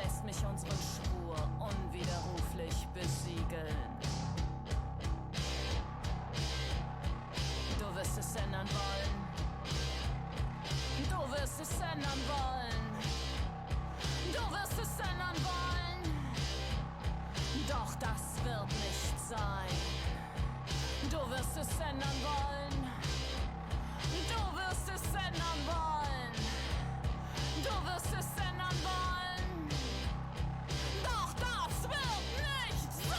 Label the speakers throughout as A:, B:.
A: lässt mich unseren Schwur unwiderruflich besiegeln. Du wirst es ändern wollen. Du wirst es ändern wollen. Du wirst es ändern wollen. Doch das wird nicht sein. Du wirst es ändern wollen. Du wirst es ändern wollen. Du wirst es ändern wollen. Doch das wird nicht sein.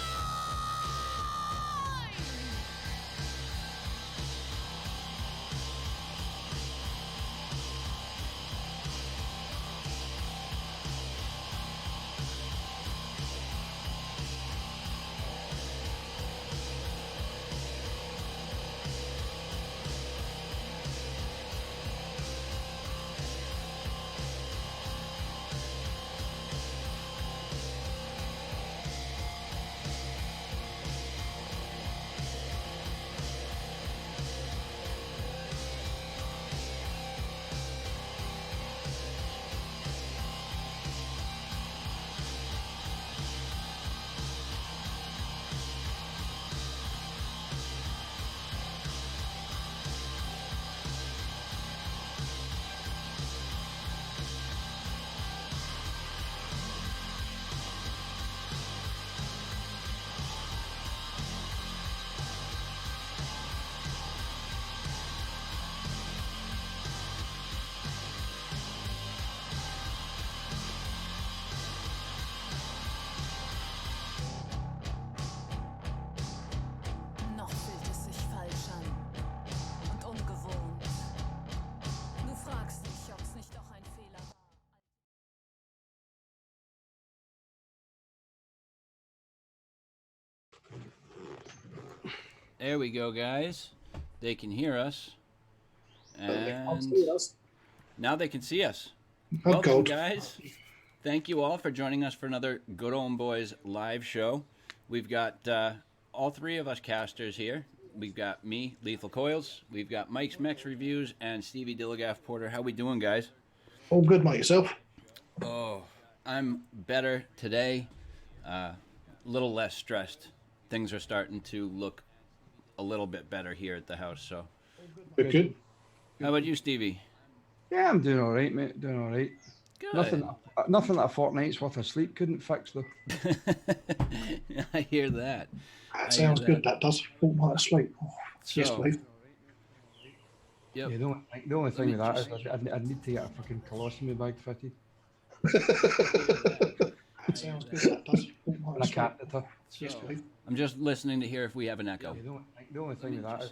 A: Noch fühlt es sich falsch an und ungewohnt. Du fragst dich, ob es nicht doch ein Fehler war.
B: There we go, guys. They can hear us. And now they can see us.
C: Oh,
B: Welcome,
C: God.
B: guys. Thank you all for joining us for another Good Old Boys live show. We've got all three of us casters here. We've got me, Lethal Coils. We've got Mike's Mex Reviews and Stevie Dilligaff Porter. How we doing, guys?
C: All good, mate. Yourself?
B: Oh, I'm better today. A little less stressed. Things are starting to look a little bit better here at the house. So,
C: Good.
B: how about you, Stevie?
D: Yeah, I'm doing all right, mate. Doing all right.
B: Good.
D: Nothing that a fortnight's worth of sleep couldn't fix, though.
B: I hear that.
C: That sounds good. That does. Fortnight of sleep. Oh, yes,
B: So,
C: please.
B: Yep.
D: Yeah, the only thing with that
B: just-
D: is I'd need to get a fucking colostomy bag fitted
C: That sounds good. That does. Fortnight
D: and
C: of
D: a
C: sleep.
D: catheter.
C: Yes, please.
B: I'm just listening to hear if we have an echo.
D: Yeah, the only thing with that is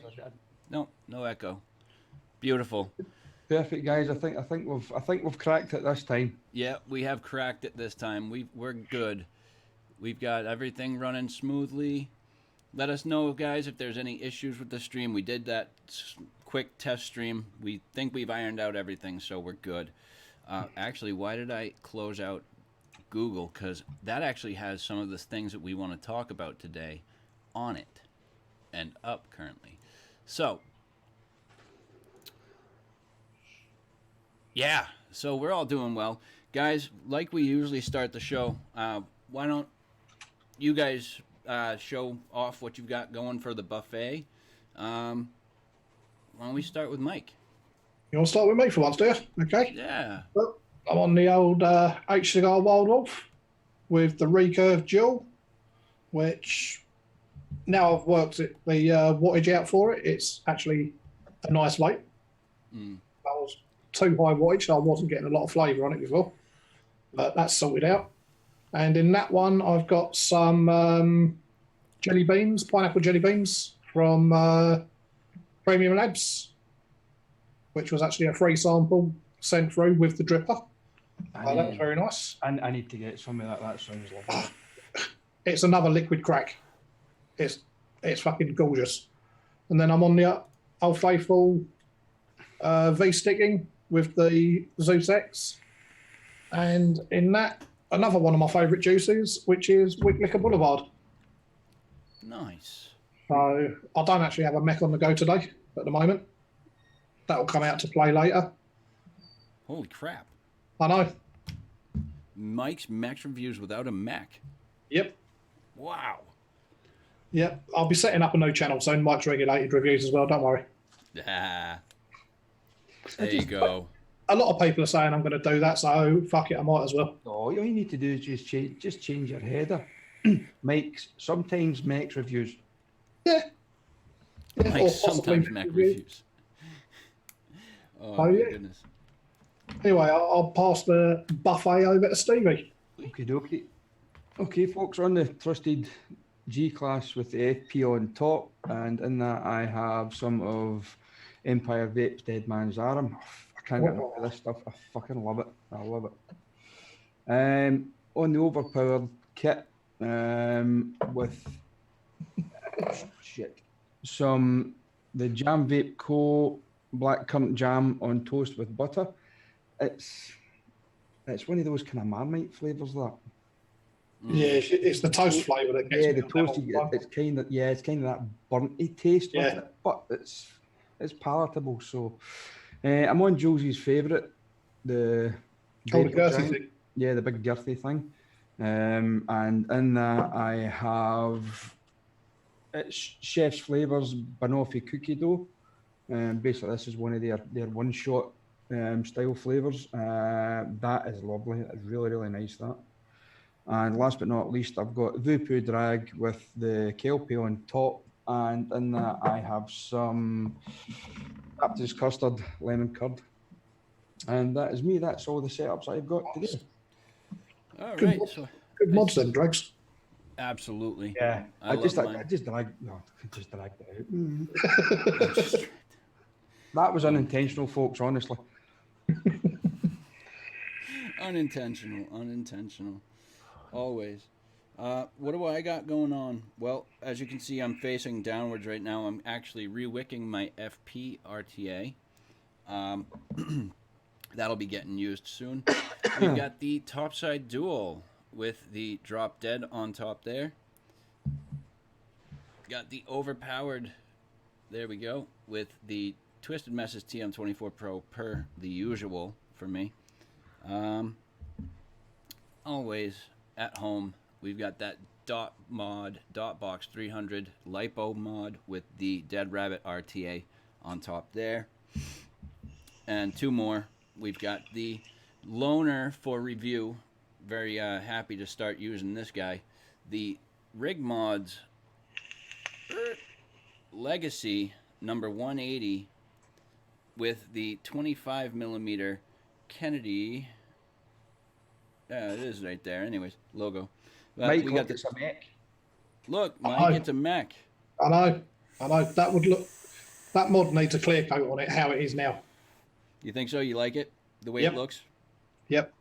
B: No echo. Beautiful.
D: perfect, guys. I think we've cracked it this time.
B: Yeah, we have cracked it this time. We're good. We've got everything running smoothly. Let us know, guys, if there's any issues with the stream. We did that quick test stream. We think we've ironed out everything, so we're good. Actually, why did I close out Google? Because that actually has some of the things that we want to talk about today on it and up currently. So, yeah, so we're all doing well. Guys, like we usually start the show, why don't you guys show off what you've got going for the buffet? Why don't we start with Mike?
C: You want to start with me for once, do you? Okay.
B: Yeah.
C: Well, I'm on the old H Cigar Wild Wolf with the recurve dual, which now I've worked the wattage out for it. It's actually a nice weight.
B: Mm.
C: I was too high wattage, so I wasn't getting a lot of flavour on it before. But that's sorted out. And in that one, I've got some jelly beans, pineapple jelly beans from Premium Labs, which was actually a free sample sent through with the dripper. That was very nice.
D: I need to get some of that. That sounds lovely.
C: It's another liquid crack. It's fucking gorgeous. And then I'm on the Old Faithful V sticking with the Zeus X. And in that, another one of my favourite juices, which is Wicklicker Boulevard.
B: Nice.
C: So I don't actually have a mech on the go today at the moment. That'll come out to play later.
B: Holy crap.
C: I know.
B: Mike's Max reviews without a Mac.
C: Yep.
B: Wow.
C: Yep. I'll be setting up a new channel soon. Mike's regulated reviews as well. Don't worry.
B: Ah. There you go.
C: A lot of people are saying I'm going to do that, so fuck it, I might as well.
D: No, all you need to do is just change your header. Sometimes Mike's reviews.
C: Yeah. Yeah,
B: Mike
C: or
B: sometimes
C: possibly
B: Mac
C: review.
B: reviews. Oh,
C: Oh,
B: my
C: yeah.
B: goodness.
C: Anyway, I'll pass the buffet over to Stevie.
D: Okie dokie. Okay, folks, on the trusted G-Class with the FP on top, and in that I have some of Empire Vape's Dead Man's Arm. I can't get enough of this stuff. I fucking love it. I love it. On the overpowered kit, with the Jam Vape Co. Black Currant Jam on toast with butter. It's one of those kind of Marmite flavours, that.
C: Yeah, it's the toast flavour that gets
D: Yeah,
C: me
D: the
C: on that
D: toasty.
C: one.
D: It's kind of that burnty taste with
C: Yeah.
D: it, but it's palatable. So, I'm on Jules's favourite, the
C: Oh, the
D: Vapor
C: girthy
D: Giant.
C: thing.
D: Yeah, the big girthy thing. And in that I have it's Chef's Flavors Banoffee cookie dough. Basically, this is one of their one-shot style flavors. That is lovely. It's really, really nice, that. And last but not least, I've got Voopoo Drag with the Kelpie on top. And in that, I have some Baptist custard, lemon curd. And that is me. That's all the setups I've got today.
B: All
C: Good
B: right.
C: mods.
B: So
C: Good mods then, Dregs.
B: absolutely.
D: Yeah,
B: I
D: just
B: love mine.
D: dragged it out. That was unintentional, folks, honestly.
B: Unintentional. Always. What do I got going on? Well, as you can see, I'm facing downwards right now. I'm actually re-wicking my FP RTA. That'll be getting used soon. We've got the topside dual with the drop dead on top there. Got the overpowered, there we go, with the Twisted Messes TM24 Pro per the usual for me. Always at home, we've got that Dotbox 300 Lipo mod with the Dead Rabbit RTA on top there. And two more. We've got the Loner for review. Very happy to start using this guy. The Rig Mods Legacy number 180 with the 25 millimeter Kennedy. Yeah, it is right there. Anyways, logo.
D: Mike,
B: we got
D: some Mac.
B: Look, Mike, it's a Mac.
C: I know. That mod needs a clear coat on it, how it is now.
B: You think so? You like it? The way it looks?
C: Yep.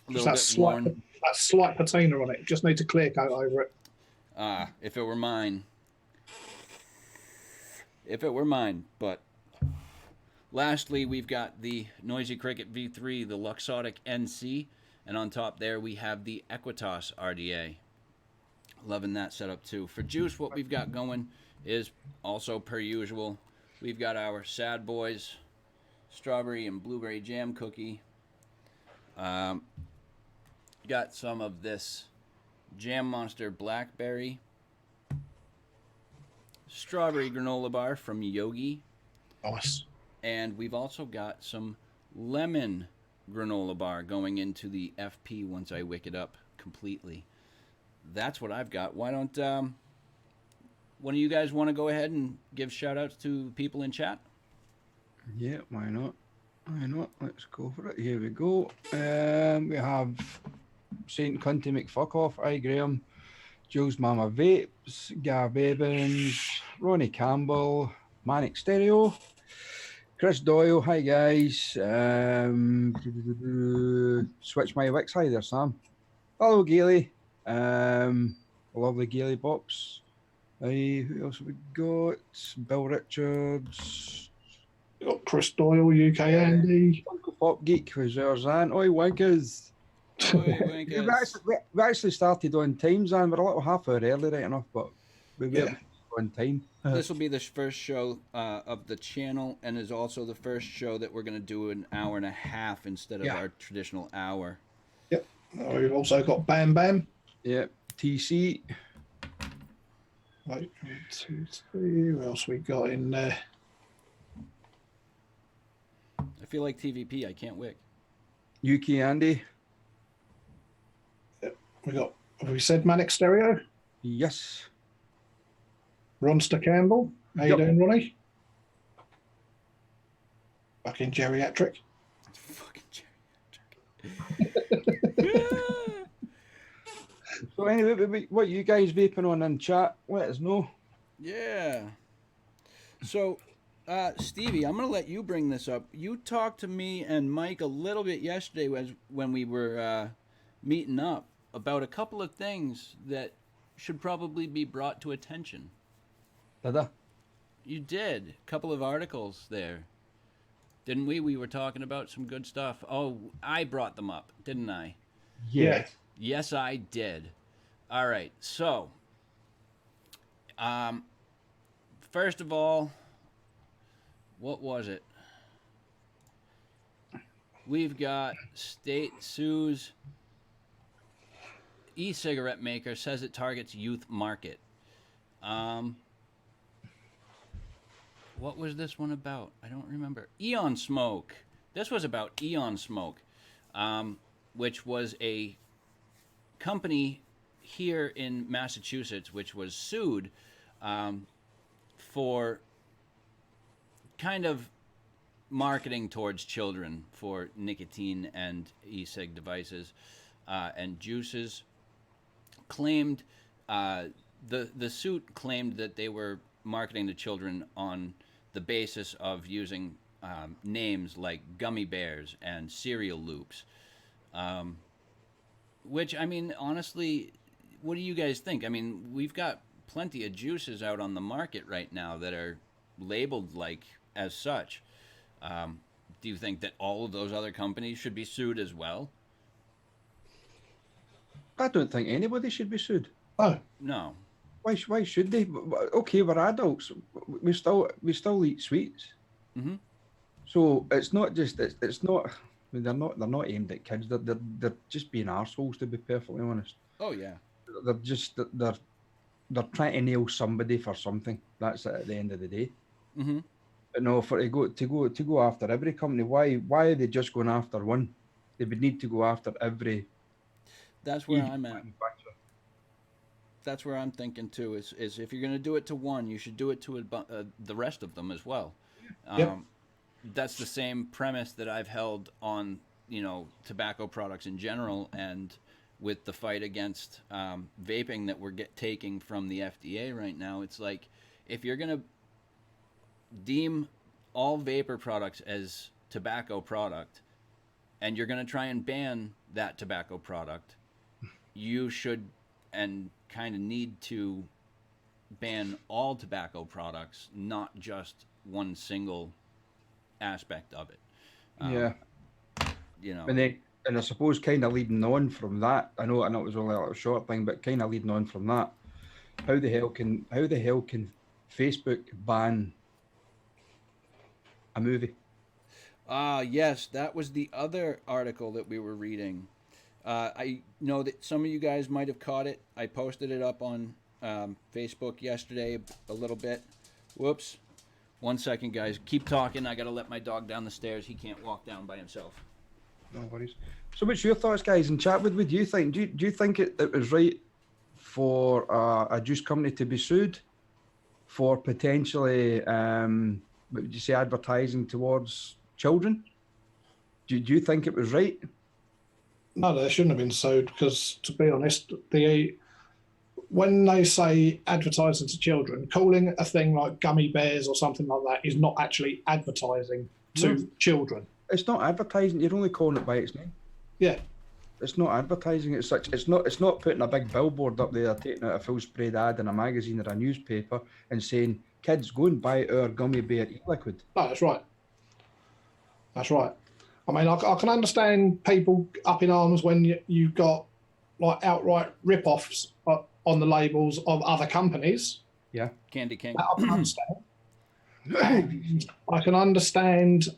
B: A
C: Just
B: little
C: that
B: bit worn.
C: slight patina on it. Just needs a clear coat over it.
B: Ah, if it were mine. If it were mine, but... Lastly, we've got the Noisy Cricket V3, the Luxottic NC, and on top there we have the Equitas RDA. Loving that setup too. For Juice, what we've got going is also per usual. We've got our Sad Boys strawberry and blueberry jam cookie. Got some of this Jam Monster blackberry strawberry granola bar from Yogi.
C: Nice.
B: And we've also got some lemon granola bar going into the FP once I wick it up completely. That's what I've got. Why don't one of you guys want to go ahead and give shout outs to people in chat?
D: Yeah, why not? Let's go for it. Here we go. We have Saint Cunty McFuckoff, I Graham, Jules Mama Vapes, Gav Evans, Ronnie Campbell, Manic Stereo, Chris Doyle, hi guys. Switch my Wix, hi there, Sam. Hello, Gailey. Lovely Gailey Bops. Who else have we got? Bill Richards.
C: Got Chris Doyle, UK Andy.
D: Uncle Pop Geek was ours, and Oi Winkers. We actually started on time, Zan. We're a little half hour early, right enough, but we were on time.
B: This will be the first show of the channel, and is also the first show that we're going to do an hour and a half instead of our traditional hour.
C: Yep. We've also got Bam Bam.
D: Yep. TC.
C: Right, 1, 2, 3. What else we got in there?
B: I feel like TVP. I can't wick.
D: Yuki Andy.
C: We got. Have we said Manic Stereo?
D: Yes.
C: Ronster Campbell. How you
D: Yep.
C: doing, Ronnie? Fucking geriatric.
B: Fucking Jerry.
D: So anyway, what you guys vaping on in chat? Let us know.
B: Yeah. So, Stevie, I'm going to let you bring this up. You talked to me and Mike a little bit yesterday when we were meeting up about a couple of things that should probably be brought to attention.
D: Did I?
B: You did. A couple of articles there. Didn't we? We were talking about some good stuff. Oh, I brought them up, didn't I?
C: Yeah.
B: Yes, I did. All right. So, first of all, what was it? We've got state sues e-cigarette maker says it targets youth market. What was this one about? I don't remember. Eon Smoke. This was about Eon Smoke, which was a company here in Massachusetts which was sued for kind of marketing towards children for nicotine and e-cig devices and juices. Claimed the suit claimed that they were marketing to children on the basis of using names like gummy bears and cereal loops, which, I mean, honestly, what do you guys think? I mean, we've got plenty of juices out on the market right now that are labeled like as such. Do you think that all of those other companies should be sued as well?
D: I don't think anybody should be sued.
C: Oh,
B: No.
D: Why should they? Okay, we're adults. We still eat sweets.
B: Mm-hmm.
D: So it's not just it's not. I mean, they're not aimed at kids. They're just being arseholes, to be perfectly honest.
B: Oh yeah.
D: They're trying to nail somebody for something. That's it at the end of the day.
B: Mm-hmm.
D: But no, to go after every company. Why are they just going after one? They would need to go after every.
B: That's where I'm at. That's where I'm thinking too. Is if you're going to do it to one, you should do it to the rest of them as well.
C: Yep.
B: That's the same premise that I've held on, tobacco products in general, and with the fight against vaping that we're taking from the FDA right now. It's like, if you're going to deem all vapor products as tobacco product, and you're going to try and ban that tobacco product, you should and kind of need to ban all tobacco products, not just one single aspect of it.
D: Yeah. And I suppose kind of leading on from that, I know it was only a little short thing, but kind of leading on from that, how the hell can Facebook ban a movie?
B: Yes, that was the other article that we were reading. I know that some of you guys might have caught it. I posted it up on Facebook yesterday a little bit. Whoops. 1 second, guys. Keep talking. I got to let my dog down the stairs. He can't walk down by himself.
D: No worries. So what's your thoughts, guys, in chat? What do you think? Do you think it was right for a juice company to be sued for potentially, what would you say, advertising towards children? Do you think it was right?
C: no, they shouldn't have been sued because, to be honest, when they say advertising to children, calling a thing like gummy bears or something like that is not actually advertising to children.
D: It's not advertising. You're only calling it by its name.
C: Yeah.
D: It's not advertising. It's not putting a big billboard up there, taking out a full spread ad in a magazine or a newspaper and saying, "Kids, go and buy our gummy bear e-liquid."
C: No, that's right. That's right. I mean, I can understand people up in arms when you've got like outright rip-offs on the labels of other companies.
D: Yeah.
B: Candy King.
C: That I can understand. I can understand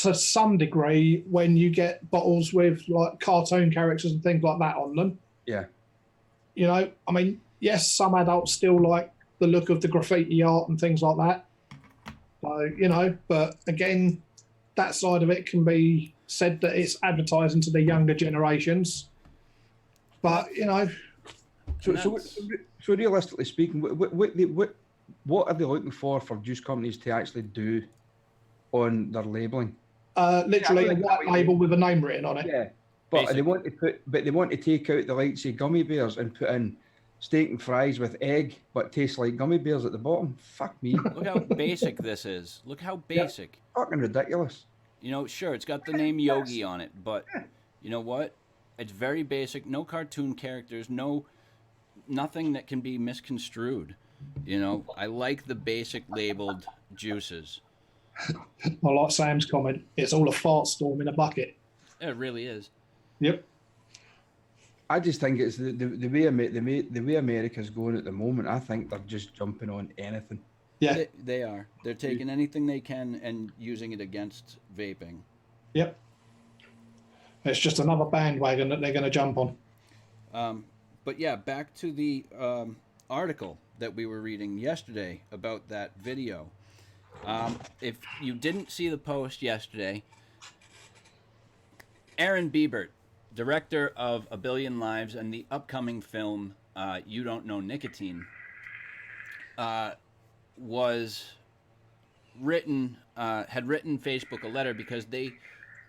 C: to some degree when you get bottles with like cartoon characters and things like that on them.
D: Yeah.
C: You know, I mean, yes, some adults still like the look of the graffiti art and things like that. So, you know, but again, that side of it can be said that it's advertising to the younger generations. But, you know,
D: So realistically speaking, what are they looking for juice companies to actually do on their labelling?
C: literally a white label with a name written on it.
D: Yeah, but
B: Basic.
D: they want to take out the likes of gummy bears and put in steak and fries with egg, but taste like gummy bears at the bottom. Fuck me.
B: Look how basic this is. Look how basic.
D: Fucking ridiculous.
B: You know, sure, it's got the name Yogi on it, but you know what? It's very basic. No cartoon characters. Nothing that can be misconstrued. You know, I like the basic labeled juices.
C: I like Sam's comment. It's all a fart storm in a bucket.
B: It really is.
C: Yep.
D: I just think it's the way America's going at the moment. I think they're just jumping on anything.
C: Yeah.
B: They are. They're taking anything they can and using it against vaping.
C: Yep. It's just another bandwagon that they're going to jump on.
B: But yeah, back to the article that we were reading yesterday about that video. If you didn't see the post yesterday, Aaron Biebert, director of A Billion Lives and the upcoming film You Don't Know Nicotine, had written Facebook a letter because they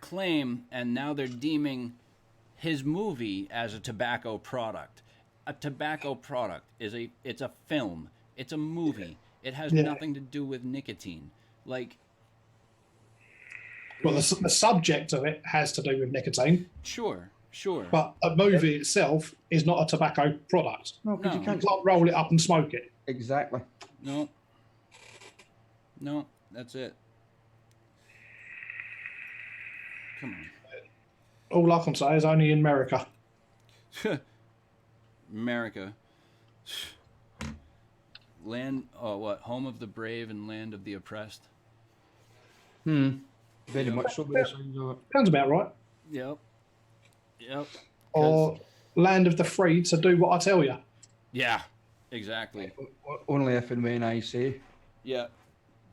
B: claim, and now they're deeming his movie as a tobacco product. A tobacco product it's a film. It's a movie. It has nothing to do with nicotine. Like,
C: well, the subject of it has to do with nicotine.
B: Sure.
C: But a movie itself is not a tobacco product.
D: No, because you can't
C: roll it up and smoke it.
D: Exactly.
B: No, that's it. Come on.
C: All I can say is only in America.
B: America. Home of the brave and land of the oppressed.
D: Very much so.
C: Sounds about right.
B: Yep.
C: Or land of the free to do what I tell you.
B: Yeah, exactly.
D: Only if and when I say.
B: Yeah.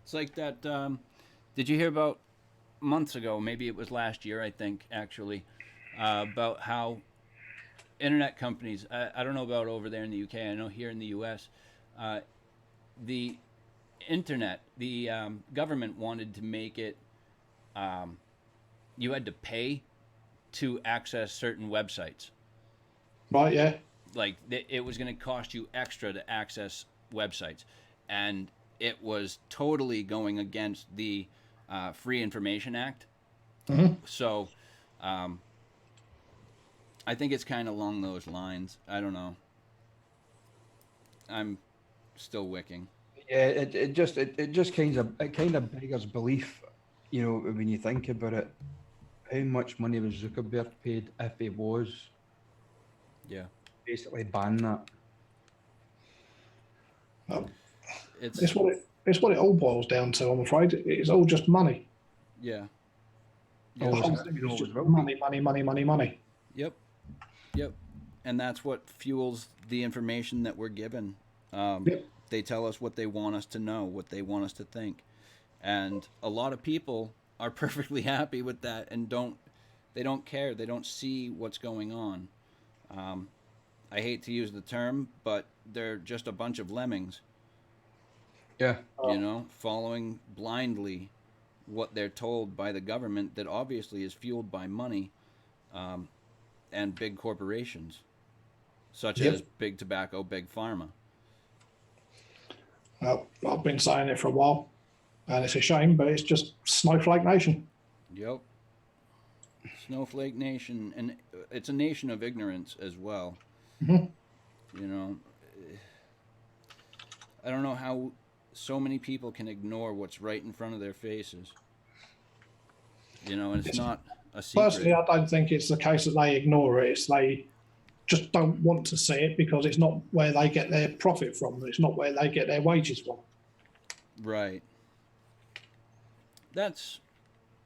B: It's like that. Did you hear about months ago? Maybe it was last year, I think, actually, about how internet companies, I don't know about over there in the UK, I know here in the US, the internet, the government wanted to make it, you had to pay to access certain websites.
C: Right, yeah.
B: Like, it was going to cost you extra to access websites. And it was totally going against the Free Information Act.
C: Mm-hmm.
B: So, I think it's kind of along those lines. I don't know. I'm still wicking.
D: Yeah, it just kind of beggars belief, you know, when you think about it. How much money was Zuckerberg paid if he was?
B: Yeah.
D: Basically ban that.
C: It's what it all boils down to. I'm afraid it's all just money.
B: Yeah.
C: The whole thing is just money.
B: Yep. And that's what fuels the information that we're given.
C: Yep.
B: They tell us what they want us to know, what they want us to think. And a lot of people are perfectly happy with that and they don't care. They don't see what's going on. I hate to use the term, but they're just a bunch of lemmings.
D: Yeah.
B: You know, following blindly what they're told by the government that obviously is fueled by money and big corporations, such as big tobacco, big pharma.
C: Well, I've been saying it for a while, and it's a shame, but it's just Snowflake Nation.
B: Yep. Snowflake Nation, and it's a nation of ignorance as well.
C: Mm-hmm.
B: You know, I don't know how so many people can ignore what's right in front of their faces. You know, and it's not a secret.
C: Personally, I don't think it's the case that they ignore it. It's they just don't want to see it because it's not where they get their profit from. It's not where they get their wages from.
B: Right. That's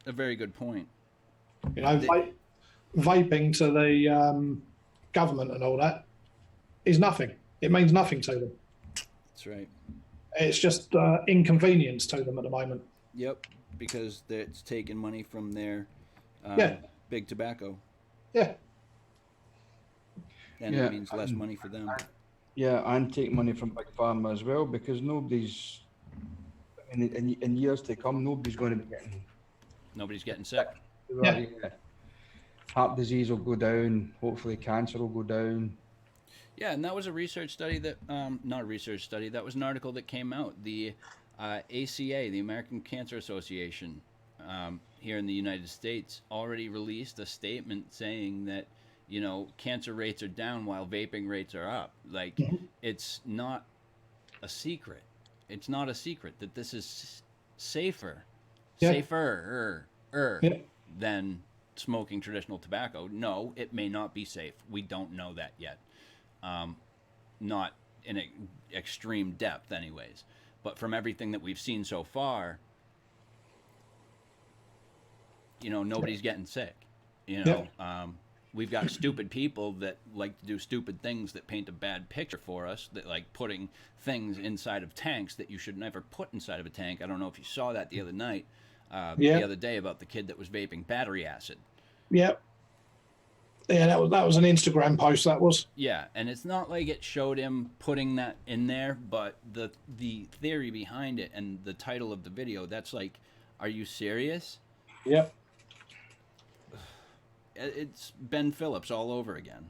B: A very good point.
C: You know, vaping to the government and all that is nothing. It means nothing to them.
B: That's right.
C: It's just inconvenience to them at the moment.
B: Yep, because it's taking money from their
C: Yeah.
B: big tobacco,
C: Yeah.
B: and
D: Yeah,
B: it means less money for them.
D: Yeah, and take money from Big Pharma as well, because nobody's, in years to come, nobody's going to be getting.
B: Nobody's getting sick.
C: Yeah.
D: Heart disease will go down. Hopefully, cancer will go down.
B: Yeah, and that was a research study that, not a research study, that was an article that came out. The ACA, the American Cancer Association, here in the United States, already released a statement saying that, cancer rates are down while vaping rates are up. Like, it's not a secret. It's not a secret that this is safer than smoking traditional tobacco. No, it may not be safe. We don't know that yet. Not in extreme depth, anyways. But from everything that we've seen so far, nobody's getting sick. We've got stupid people that like to do stupid things that paint a bad picture for us, that like putting things inside of tanks that you should never put inside of a tank. I don't know if you saw that the other night, the other day, about the kid that was vaping battery acid.
C: Yep. Yeah, that was an Instagram post. That was.
B: Yeah, and it's not like it showed him putting that in there, but the theory behind it and the title of the video, that's like, are you serious?
C: Yep.
B: It's Ben Phillips all over again.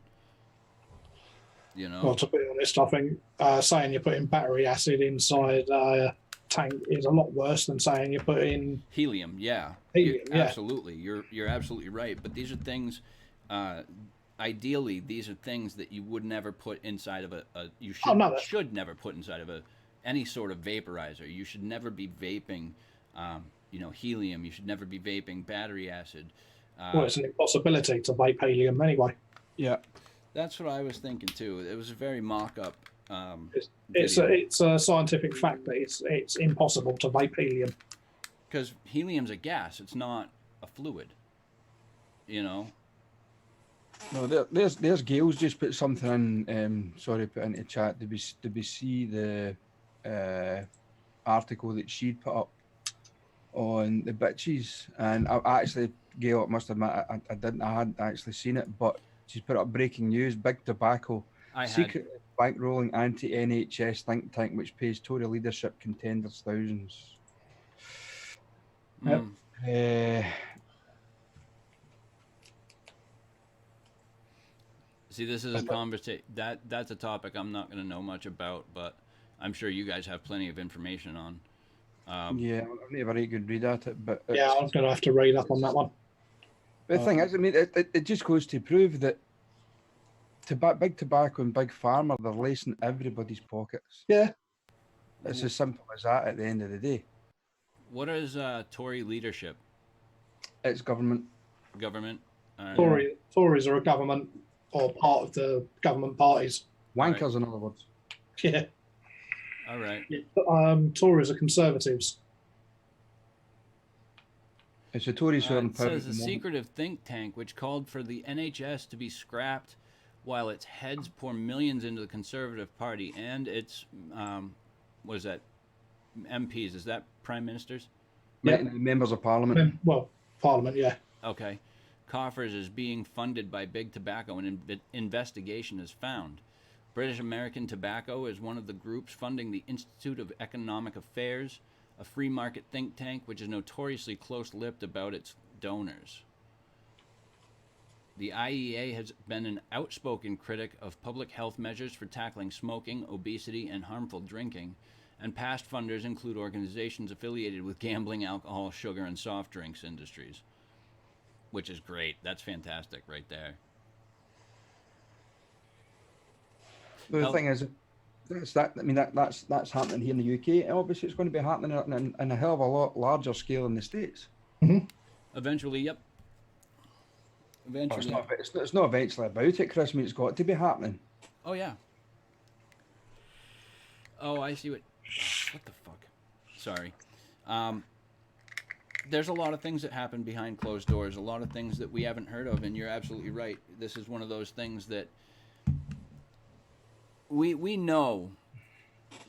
C: Well, to be honest, I think saying you're putting battery acid inside a tank is a lot worse than saying you're putting
B: helium. Yeah,
C: helium. Yeah.
B: Absolutely, you're absolutely right. But these are things. Ideally, these are things that you would never put inside of you should never put inside of any sort of vaporizer. You should never be vaping, helium. You should never be vaping battery acid.
C: Well, it's an impossibility to vape helium anyway.
D: Yeah,
B: that's what I was thinking too. It was a very mock-up.
C: It's a scientific fact that it's impossible to vape helium.
B: Because helium's a gas. It's not a fluid.
D: No, there's Gail's just put something in. Put into chat. Did we see the article that she'd put up on the bitches? And I actually, Gail, I must admit, I didn't. I hadn't actually seen it, but she's put up breaking news: Big Tobacco secretly bankrolling anti-NHS think tank which pays Tory leadership contenders thousands.
B: See, this is a conversation that's a topic I'm not going to know much about, but I'm sure you guys have plenty of information on.
D: Yeah, I've never really good read at it, but
C: yeah, I'm going to have to read up on that one.
D: But the thing is, I mean, it just goes to prove that big tobacco and big pharma, they're lacing everybody's pockets.
C: Yeah,
D: it's as simple as that. At the end of the day,
B: what is Tory leadership?
D: It's government.
C: Tories are a government or part of the government parties.
D: Wankers, in other words.
C: Yeah.
B: All right.
C: Tories are conservatives.
D: It's the Tories who are in
B: It
D: power.
B: says a secretive think tank which called for the NHS to be scrapped while its heads pour millions into the Conservative Party and its, what is that, MPs? Is that prime ministers?
D: Yeah, members of parliament.
C: Well, parliament, yeah.
B: Okay. Coffers is being funded by Big Tobacco, and an investigation is found. British American Tobacco is one of the groups funding the Institute of Economic Affairs, a free market think tank which is notoriously close-lipped about its donors. The IEA has been an outspoken critic of public health measures for tackling smoking, obesity, and harmful drinking, and past funders include organizations affiliated with gambling, alcohol, sugar, and soft drinks industries. Which is great. That's fantastic right there.
D: The thing is, that's happening here in the UK. And obviously, it's going to be happening in a hell of a lot larger scale in the States.
C: Mm-hmm.
B: Eventually, yep. Eventually.
D: It's not eventually about it, Chris. I mean, it's got to be happening.
B: Oh, yeah. Oh, I see what the fuck? Sorry. there's a lot of things that happen behind closed doors, a lot of things that we haven't heard of, and you're absolutely right. This is one of those things that we know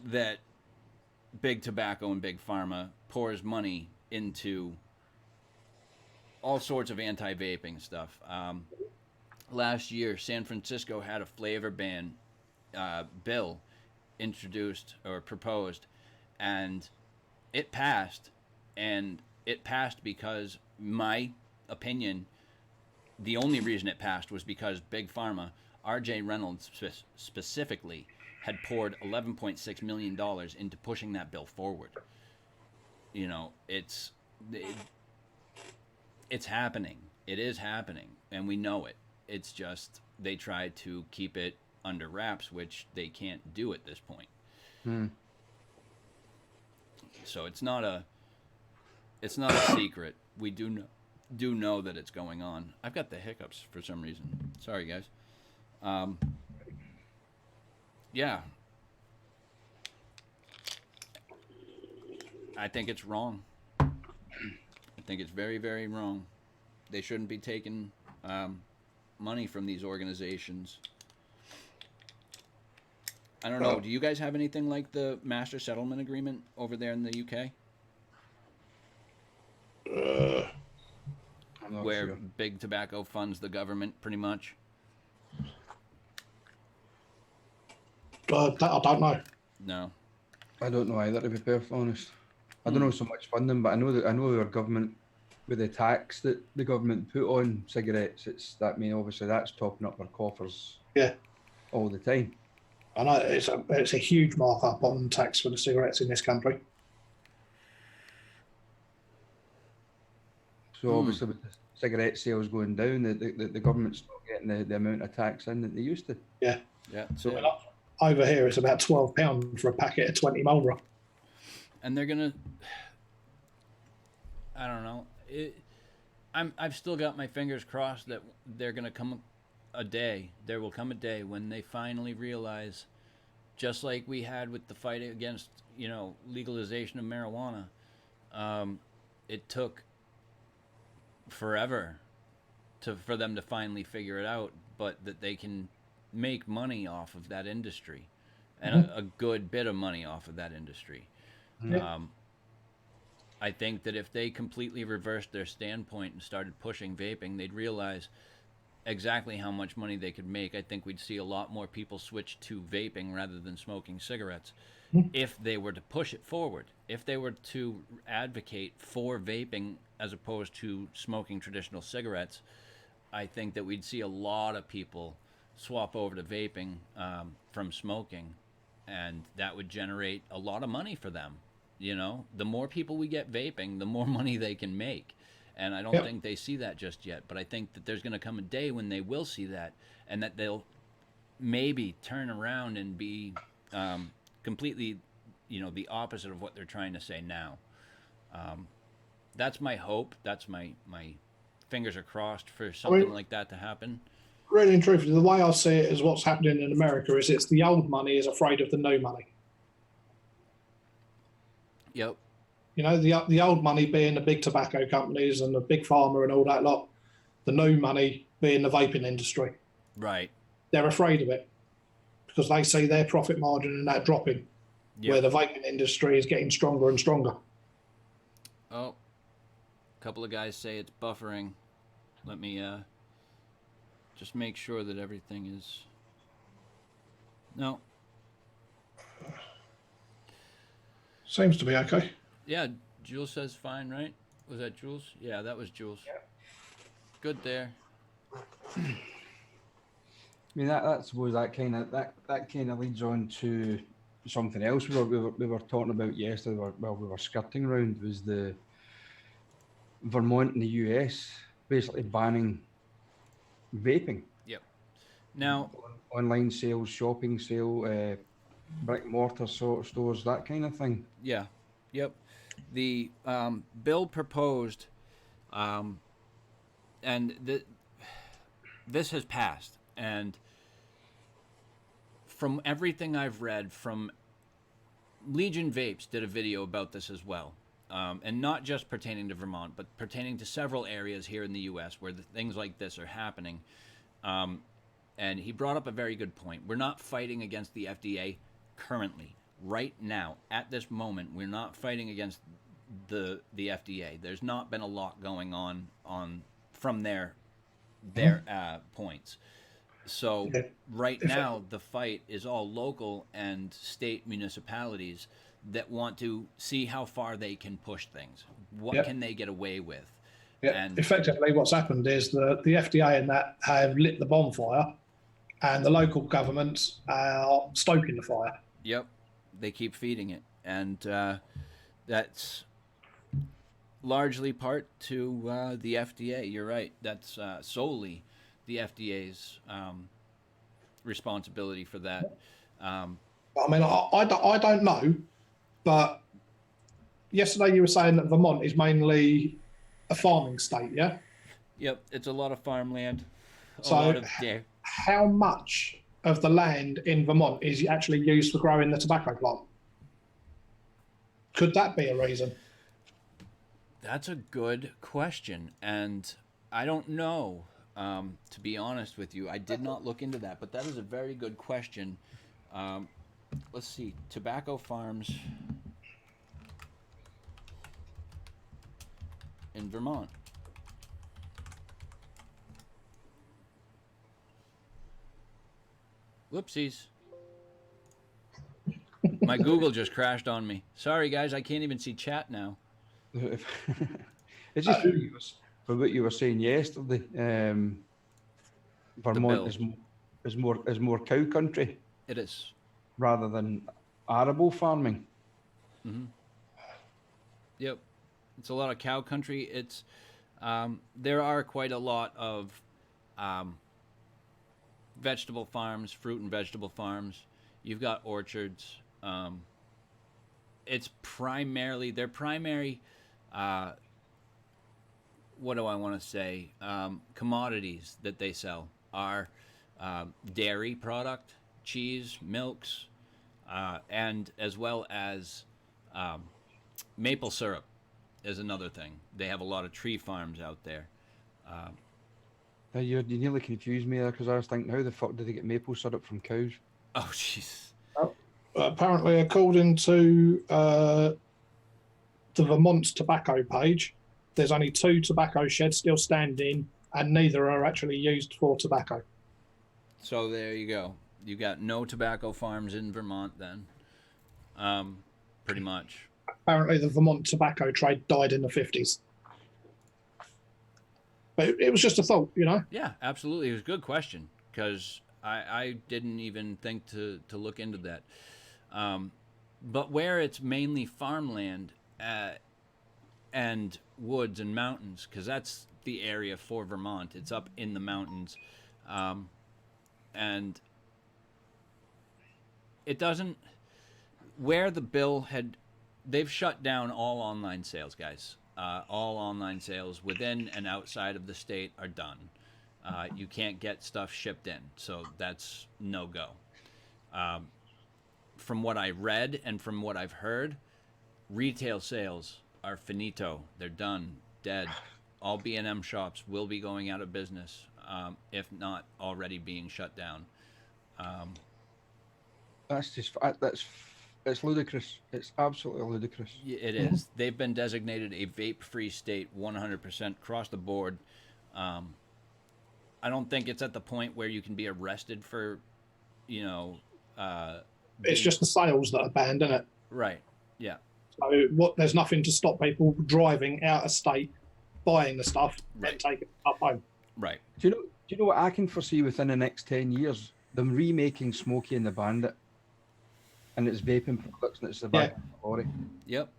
B: that big tobacco and big pharma pours money into all sorts of anti-vaping stuff. Last year, San Francisco had a flavor ban bill introduced or proposed, and it passed. And it passed because, my opinion, the only reason it passed was because Big Pharma, R.J. Reynolds specifically, had poured $11.6 million into pushing that bill forward. You know, it's happening. It is happening, and we know it. It's just they try to keep it under wraps, which they can't do at this point. So it's not a secret. We do know that it's going on. I've got the hiccups for some reason. Sorry, guys. Yeah. I think it's wrong. I think it's very, very wrong. They shouldn't be taking money from these organizations. I don't know. Do you guys have anything like the Master Settlement Agreement over there in the UK?
D: I'm not
B: Where
D: sure.
B: big tobacco funds the government, pretty much?
C: That I don't know.
B: No.
D: I don't know either, to be perfectly honest. I don't know so much funding, but I know our government, with the tax that the government put on cigarettes, obviously that's topping up our coffers.
C: Yeah.
D: All the time.
C: I know it's a huge markup on tax for the cigarettes in this country.
D: So obviously with the cigarette sales going down, the government's not getting the amount of tax in that they used to.
C: Yeah.
B: Yeah.
C: So over here, it's about £12 for a packet of 20 Marlboro.
B: And they're gonna. I don't know. I've still got my fingers crossed that they're gonna come a day. There will come a day when they finally realize, just like we had with the fight against legalization of marijuana, it took forever for them to finally figure it out, but that they can make money off of that industry, and a good bit of money off of that industry.
C: Yeah.
B: I think that if they completely reversed their standpoint and started pushing vaping, they'd realize exactly how much money they could make. I think we'd see a lot more people switch to vaping rather than smoking cigarettes if they were to push it forward. If they were to advocate for vaping as opposed to smoking traditional cigarettes, I think that we'd see a lot of people swap over to vaping from smoking, and that would generate a lot of money for them. The more people we get vaping, the more money they can make. And I don't think they see that just yet. But I think that there's going to come a day when they will see that, and that they'll maybe turn around and be completely, the opposite of what they're trying to say now. That's my hope. That's my fingers are crossed for something like that to happen.
C: Really and truthfully, the way I see it is what's happening in America is it's the old money is afraid of the new money.
B: Yep.
C: The old money being the big tobacco companies and the big pharma and all that lot. The new money being the vaping industry.
B: Right.
C: They're afraid of it because they see their profit margin and that dropping, where the vaping industry is getting stronger and stronger.
B: Oh, a couple of guys say it's buffering. Let me just make sure that everything is... No.
C: Seems to be okay.
B: Yeah, Jules says fine, right? Was that Jules? Yeah, that was Jules. Yeah. Good there.
D: I mean, I suppose that kind of leads on to something else we were talking about yesterday. We were skirting around, was the Vermont in the US basically banning vaping.
B: Yep. Now,
D: online sales, shopping sale, brick and mortar stores, that kind of thing.
B: Yeah. Yep. The bill proposed, and this has passed. And from everything I've read, from Legion Vapes did a video about this as well. and not just pertaining to Vermont, but pertaining to several areas here in the U.S. where things like this are happening. And he brought up a very good point. We're not fighting against the FDA currently, right now, at this moment. We're not fighting against the FDA. There's not been a lot going on from their points. So right now, the fight is all local and state municipalities that want to see how far they can push things. What can they get away with?
C: Yeah.
B: And
C: effectively, what's happened is the FDA and that have lit the bonfire, and the local governments are stoking the fire.
B: Yep, they keep feeding it, and that's largely part to the FDA. You're right. That's solely the FDA's responsibility for that.
C: I mean, I don't know, but yesterday you were saying that Vermont is mainly a farming state, yeah?
B: Yep, it's a lot of farmland.
C: So how much of the land in Vermont is actually used for growing the tobacco plant? Could that be a reason?
B: That's a good question, and I don't know. To be honest with you, I did not look into that, but that is a very good question. Let's see, tobacco farms in Vermont. Whoopsies. My Google just crashed on me. Sorry, guys, I can't even see chat now.
D: It's just for what you were saying yesterday. Vermont is more cow country.
B: It is,
D: rather than arable farming.
B: Mm-hmm. Yep, it's a lot of cow country. It's there are quite a lot of vegetable farms, fruit and vegetable farms. You've got orchards. It's primarily their primary. What do I want to say? Commodities that they sell are dairy product, cheese, milks, and as well as maple syrup is another thing. They have a lot of tree farms out there.
D: You nearly confused me there because I was thinking, how the fuck did they get maple syrup from cows?
B: Oh, jeez.
C: Apparently, according to the Vermont tobacco page, there's only 2 tobacco sheds still standing, and neither are actually used for tobacco.
B: So there you go. You got no tobacco farms in Vermont then, pretty much.
C: Apparently, the Vermont tobacco trade died in the 50s. But it was just a thought, you know?
B: Yeah, absolutely. It was a good question because I didn't even think to look into that. But where it's mainly farmland and woods and mountains, because that's the area for Vermont. It's up in the mountains. And it doesn't... Where the bill had... They've shut down all online sales, guys. All online sales within and outside of the state are done. You can't get stuff shipped in, so that's no-go. From what I read and from what I've heard, retail sales are finito. They're done, dead. All B&M shops will be going out of business, if not already being shut down.
D: It's ludicrous. It's absolutely ludicrous.
B: It is. They've been designated a vape-free state 100% across the board. I don't think it's at the point where you can be arrested for,
C: it's just the sales that are banned, isn't it?
B: Right. Yeah.
C: So there's nothing to stop people driving out of state, buying the stuff, and taking it up home.
B: Right.
D: Do you know what I can foresee within the next 10 years? Them remaking Smokey and the Bandit. And it's vaping products and it's the back of the lorry.
B: Yep.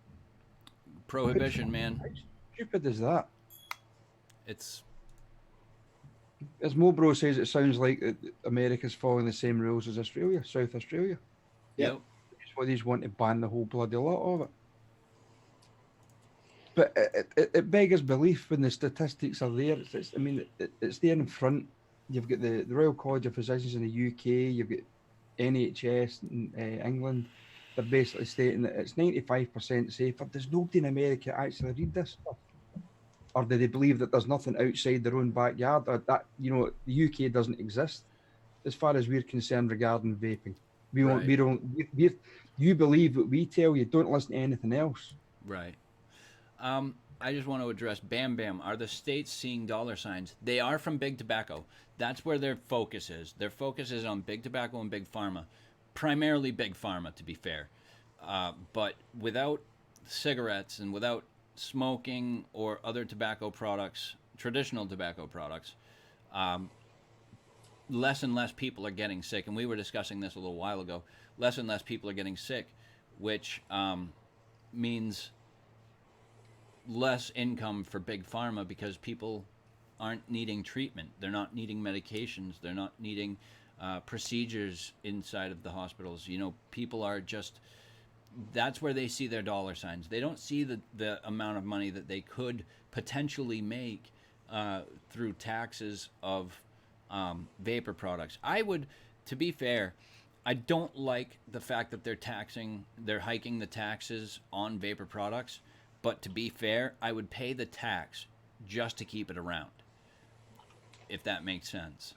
B: Prohibition, man.
D: How stupid is that?
B: It's...
D: As Mobro says, it sounds like America's following the same rules as Australia, South Australia.
B: Yep.
D: That's why they just want to ban the whole bloody lot of it. But it beggars belief when the statistics are there. It's there in front. You've got the Royal College of Physicians in the UK. You've got NHS in England. they're basically stating that it's 95% safer. Does nobody in America actually read this stuff? Or do they believe that there's nothing outside their own backyard? Or that, the UK doesn't exist as far as we're concerned regarding vaping.
B: Right.
D: You believe what we tell you. Don't listen to anything else.
B: Right. I just want to address Bam Bam. Are the states seeing dollar signs? They are from Big Tobacco. That's where their focus is. Their focus is on Big Tobacco and Big Pharma. Primarily Big Pharma, to be fair. But without cigarettes and without smoking or other tobacco products, traditional tobacco products, less and less people are getting sick. And we were discussing this a little while ago. Less and less people are getting sick, which means less income for Big Pharma because people aren't needing treatment. They're not needing medications. They're not needing procedures inside of the hospitals. People are just, that's where they see their dollar signs. They don't see the amount of money that they could potentially make through taxes of vapor products. To be fair, I don't like the fact that they're hiking the taxes on vapor products. But to be fair, I would pay the tax just to keep it around, if that makes sense.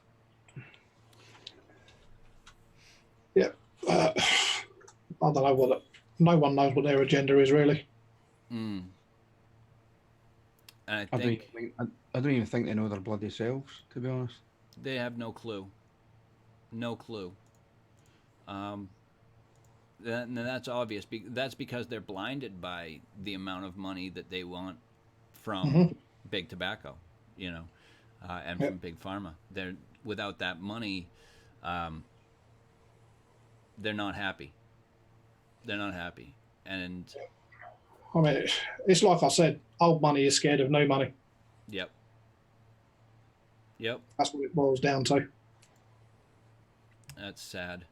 C: Yeah. I don't know no one knows what their agenda is, really.
B: And I
D: I
B: think
D: don't even think they know their bloody selves, to be honest.
B: they have no clue. No clue. And that's obvious. That's because they're blinded by the amount of money that they want from Big Tobacco, and from Big Pharma. Without that money, they're not happy. They're not happy. And
C: I mean, it's like I said, old money is scared of new money.
B: Yep.
C: That's what it boils down to.
B: That's sad.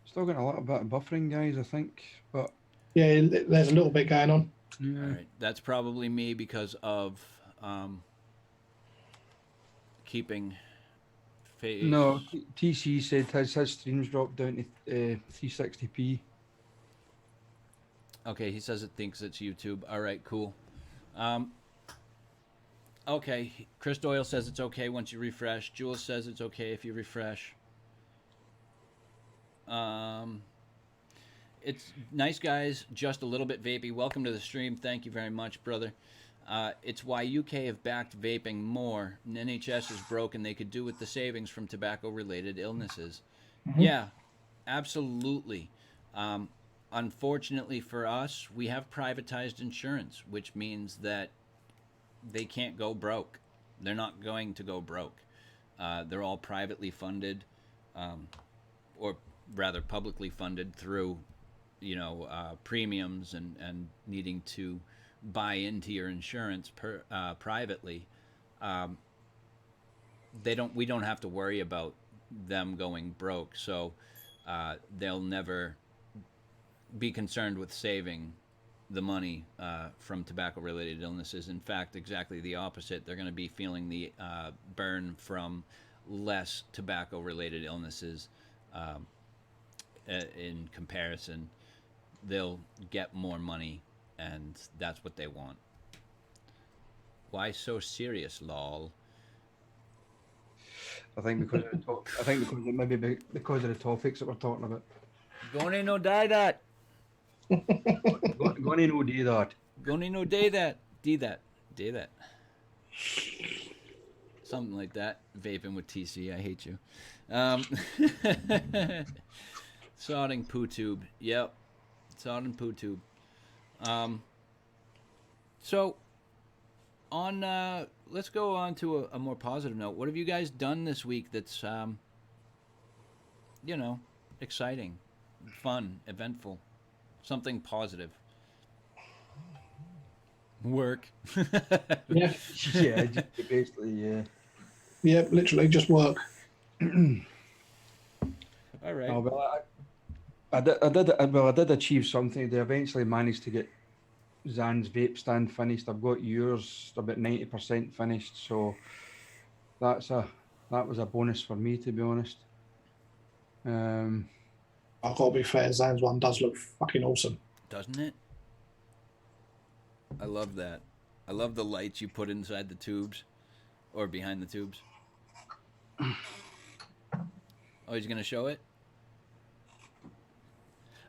D: Still getting a little bit of buffering, guys, I think. But
C: yeah, there's a little bit going on.
D: Yeah.
B: All right. That's probably me because of keeping face.
D: No, TC said his streams dropped down to 360p.
B: Okay, he says it thinks it's YouTube. All right, cool. Okay, Chris Doyle says it's okay once you refresh. Jules says it's okay if you refresh. It's nice, guys. Just a little bit vapey. Welcome to the stream. Thank you very much, brother. It's why UK have backed vaping more. NHS is broken. They could do with the savings from tobacco-related illnesses. Yeah, absolutely. Unfortunately for us, we have privatized insurance, which means that they can't go broke. They're not going to go broke. They're all privately funded, or rather publicly funded through, premiums and needing to buy into your insurance privately. We don't have to worry about them going broke, so they'll never be concerned with saving the money from tobacco-related illnesses. In fact, exactly the opposite. They're going to be feeling the burn from less tobacco-related illnesses. In comparison, they'll get more money, and that's what they want. Why so serious, lol?
D: I think because of the topics that we're talking about.
B: Gonna no die that.
D: Gonna no do that.
B: Gonna no day that. Do that. Something like that. Vaping with TC. I hate you. Sodding poo tube. Yep. Sodding poo tube. So, let's go on to a more positive note. What have you guys done this week that's, exciting, fun, eventful, something positive? Work.
C: Yeah.
D: Yeah, basically, yeah.
C: Yeah, literally just work.
B: All right.
D: Oh, well, I did achieve something. They eventually managed to get Zan's vape stand finished. I've got yours about 90% finished, so that was a bonus for me, to be honest.
C: I've got to be fair, Zan's one does look fucking awesome.
B: Doesn't it? I love that. I love the lights you put inside the tubes or behind the tubes. Oh, he's going to show it?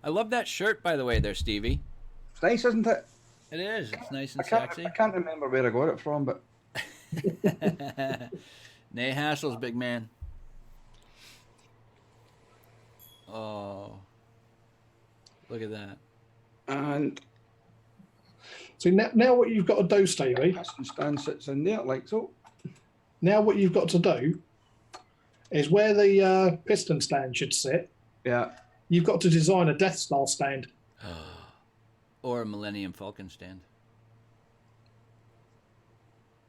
B: I love that shirt, by the way, there, Stevie.
D: It's nice, isn't it?
B: It is. It's nice and
D: I
B: sexy.
D: can't remember where I got it from, but
B: Nay hassles, big man. Oh. Look at that.
D: and
C: See, now what you've got to do, Stevie,
D: piston stand sits in there like so.
C: now what you've got to do is where the piston stand should sit,
D: Yeah.
C: you've got to design a Death Star stand.
B: Or a Millennium Falcon stand.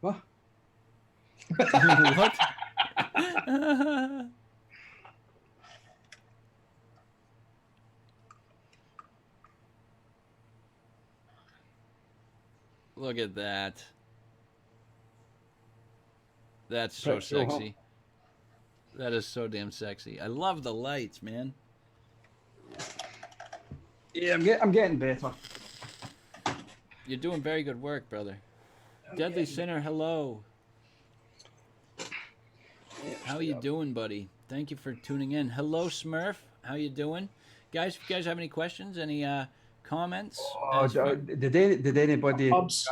D: What?
B: What? Look at that. That's so
D: Pretty cool, huh?
B: sexy. That is so damn sexy. I love the lights, man.
D: Yeah, I'm getting better.
B: You're doing very good work, brother. Deadly Sinner, hello. How you doing, buddy? Thank you for tuning in. Hello, Smurf. How you doing? Guys, if you guys have any questions, any comments?
D: Oh, did anybody
C: Pubs.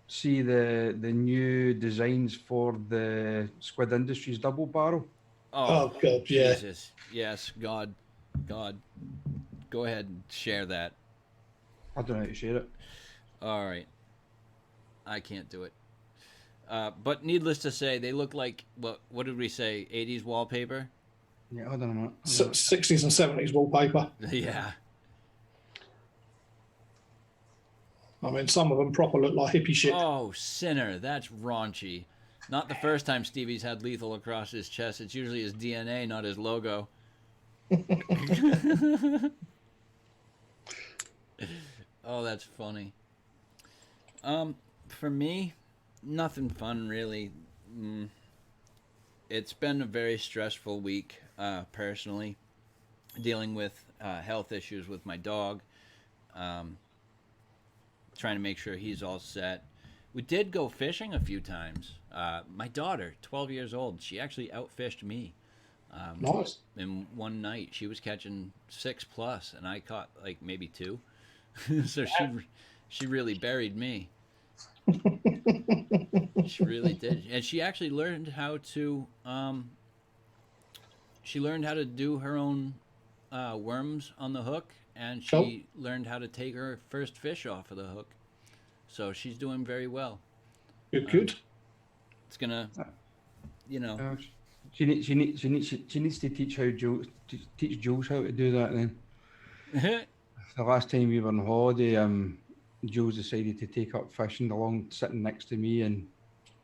D: see the new designs for the Squid Industries double barrel?
C: Oh, God, yeah.
B: Jesus. Yes, God. Go ahead and share that.
D: I don't know how to share it.
B: All right. I can't do it. But needless to say, they look like, what did we say, 80s wallpaper?
D: Yeah, hold on a minute.
C: 60s and 70s wallpaper.
B: Yeah.
C: I mean, some of them proper look like hippie shit.
B: Oh, Sinner. That's raunchy. Not the first time Stevie's had lethal across his chest. It's usually his DNA, not his logo. Oh, that's funny. For me, nothing fun really. It's been a very stressful week, personally, dealing with health issues with my dog, trying to make sure he's all set. We did go fishing a few times. My daughter, 12 years old, she actually outfished me.
C: Nice.
B: In one night, she was catching 6+, and I caught like maybe 2. So she really buried me. She really did, and she actually learned how to do her own worms on the hook, and she learned how to take her first fish off of the hook. So she's doing very well.
C: Good.
B: It's gonna, you know.
D: She needs to teach Jules how to do that. Then the last time we were on holiday, Jules decided to take up fishing along, sitting next to me, and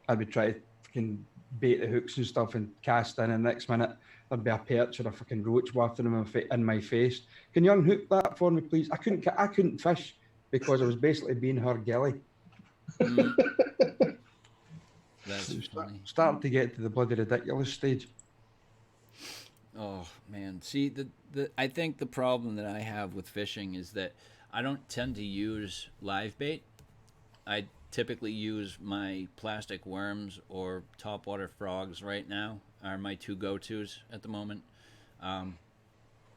D: I would try to fucking bait the hooks and stuff and cast in, and next minute there'd be a perch or a fucking roach wafting in my face. Can you unhook that for me, please? I couldn't fish because I was basically being her gilly.
B: That's funny.
D: Starting to get to the bloody ridiculous stage.
B: Oh man, see I think the problem that I have with fishing is that I don't tend to use live bait. I typically use my plastic worms or topwater frogs. Right now are my 2 go-tos at the moment.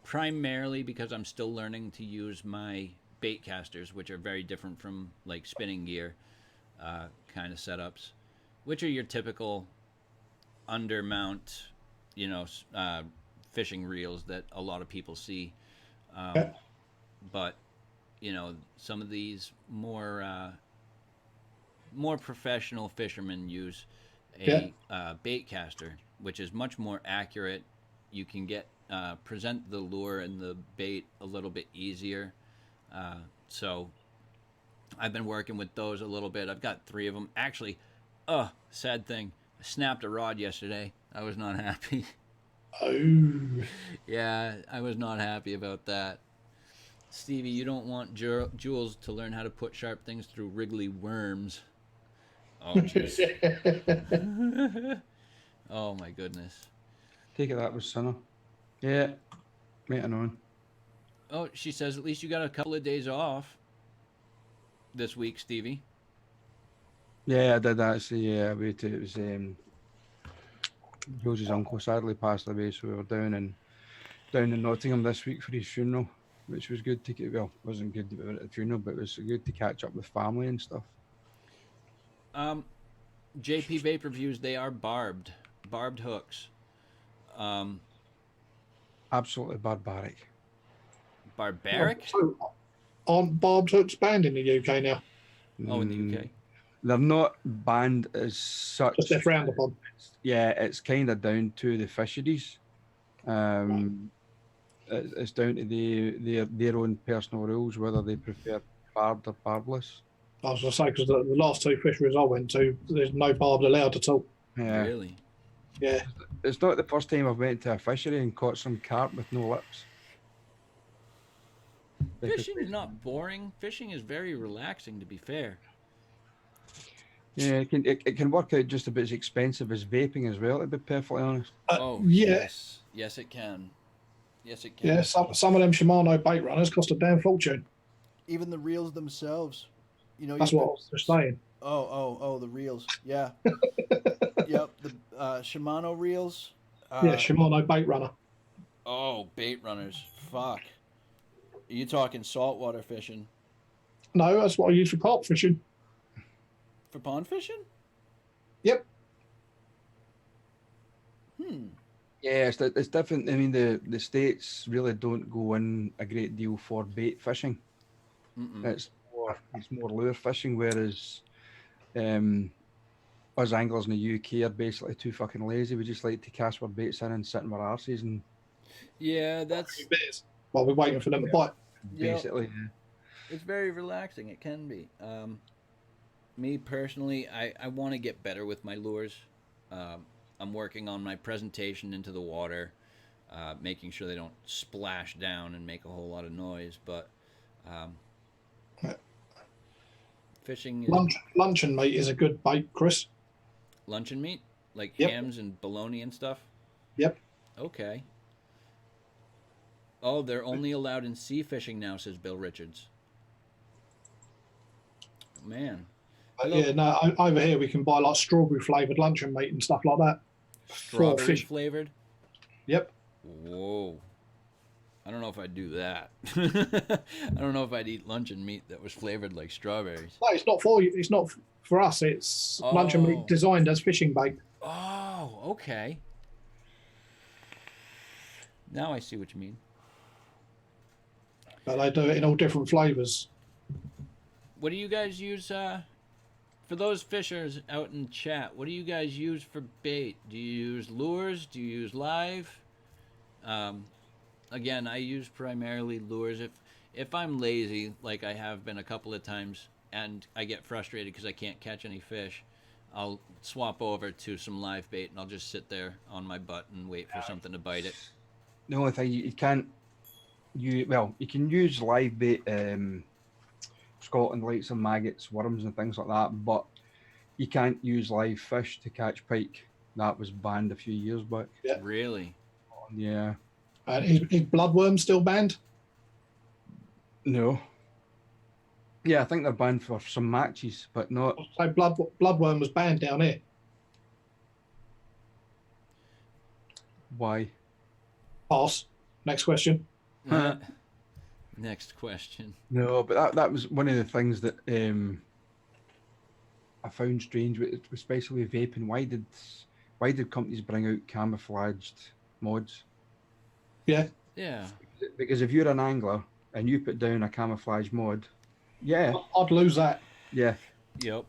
B: Primarily because I'm still learning to use my bait casters, which are very different from like spinning gear kind of setups, which are your typical undermount, fishing reels that a lot of people see. But some of these more professional fishermen use a bait caster, which is much more accurate. You can present the lure and the bait a little bit easier. So I've been working with those a little bit. I've got 3 of them. Actually, sad thing. I snapped a rod yesterday. I was not happy.
C: Oh.
B: Yeah, I was not happy about that. Stevie, you don't want Jules to learn how to put sharp things through wriggly worms. Oh, jeez. Oh, my goodness.
D: Take it that was Sinner. Yeah. Waiting on.
B: Oh, she says at least you got a couple of days off this week, Stevie.
D: Yeah, I did actually. Yeah, it was George's uncle sadly passed away, so we were down in Nottingham this week for his funeral, which was good to get. Well, it wasn't good to be at the funeral, but it was good to catch up with family and stuff.
B: Um, JP Vape reviews, they are barbed hooks. Um,
D: Absolutely barbaric.
B: barbaric?
C: So, aren't barbed hooks banned in the UK now?
B: Oh, in the UK.
D: They're not banned as such.
C: Just they're frowned upon.
D: Yeah, it's kind of down to the fisheries. It's down to their own personal rules whether they prefer barbed or barbless.
C: I was going to say, because the last two fisheries I went to, there's no barbed allowed at all.
D: Yeah,
B: Really?
C: Yeah.
D: it's not the first time I've went to a fishery and caught some carp with no lips.
B: Fishing is not boring. Fishing is very relaxing, to be fair.
D: Yeah, it can work out just about as expensive as vaping as well, to be perfectly honest.
B: Oh,
C: yeah.
B: yes. Yes, it can. Yes, it can.
C: Yeah, some of them Shimano bait runners cost a damn fortune.
E: Even the reels themselves. You know,
C: That's
E: you
C: what I was just saying.
E: Oh, the reels. Yeah. Yep, the Shimano reels.
C: Yeah, Shimano bait runner.
B: Oh, bait runners. Fuck. Are you talking saltwater fishing?
C: No, that's what I use for carp fishing.
B: For pond fishing?
C: Yep.
D: Yeah, it's different. I mean, the States really don't go in a great deal for bait fishing.
B: Mm-mm.
D: It's more lure fishing, whereas us anglers in the UK are basically too fucking lazy. We just like to cast our baits in and sit in our arses and
B: Yeah, that's
C: Bits while we're waiting for them to bite.
B: Yep.
D: basically.
B: it's very relaxing. It can be. Me personally, I want to get better with my lures. I'm working on my presentation into the water, making sure they don't splash down and make a whole lot of noise. But fishing is
C: Luncheon meat is a good bait, Chris.
B: luncheon meat, like
C: Yep.
B: hams and bologna and stuff.
C: Yep.
B: Okay. Oh, they're only allowed in sea fishing now, says Bill Richards. Man.
C: But
B: Hello.
C: yeah, no, over here we can buy like strawberry flavoured luncheon meat and stuff like that.
B: Strawberry
C: fish.
B: flavored?
C: Yep.
B: Whoa. I don't know if I'd do that. I don't know if I'd eat luncheon meat that was flavored like strawberries.
C: No, it's not for you. It's not for us. It's luncheon
B: Oh.
C: meat designed as fishing bait.
B: Oh, okay. Now I see what you mean.
C: But they do it in all different flavours.
B: What do you guys use for those fishers out in chat? What do you guys use for bait? Do you use lures? Do you use live? Again, I use primarily lures. If I'm lazy, like I have been a couple of times, and I get frustrated because I can't catch any fish, I'll swap over to some live bait and I'll just sit there on my butt and wait for something to bite it.
D: The only thing you can't, you can use live bait. Scotland likes some maggots, worms, and things like that, but you can't use live fish to catch pike. That was banned a few years back.
C: Yeah.
B: Really?
D: Yeah.
C: And is bloodworm still banned?
D: No. Yeah, I think they're banned for some matches, but not.
C: So bloodworm was banned down here.
D: Why?
C: Pass. Next question.
B: Next question.
D: No, but that was one of the things that I found strange, especially with vaping. Why did companies bring out camouflaged mods?
C: Yeah.
B: Yeah.
D: Because if you're an angler and you put down a camouflage mod, yeah,
C: I'd lose that.
D: yeah,
B: Yep.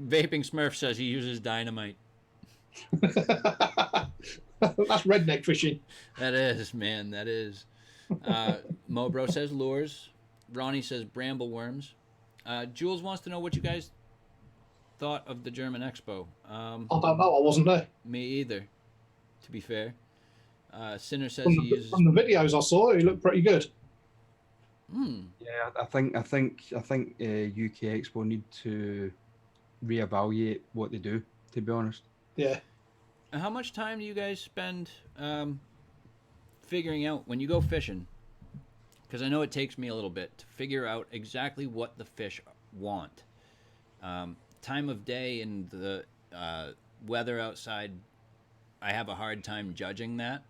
B: Vaping Smurf says he uses dynamite.
C: That's redneck fishing.
B: That is, man. That is. Mobro says lures. Ronnie says bramble worms. Jules wants to know what you guys thought of the German Expo.
C: I don't know. I wasn't there.
B: Me either, to be fair. Sinner says
C: From
B: he uses.
C: the videos I saw, it looked pretty good.
D: yeah. I think UK Expo need to reevaluate what they do. To be honest,
C: Yeah.
B: How much time do you guys spend figuring out when you go fishing, because I know it takes me a little bit to figure out exactly what the fish want. Time of day and the weather outside, I have a hard time judging that.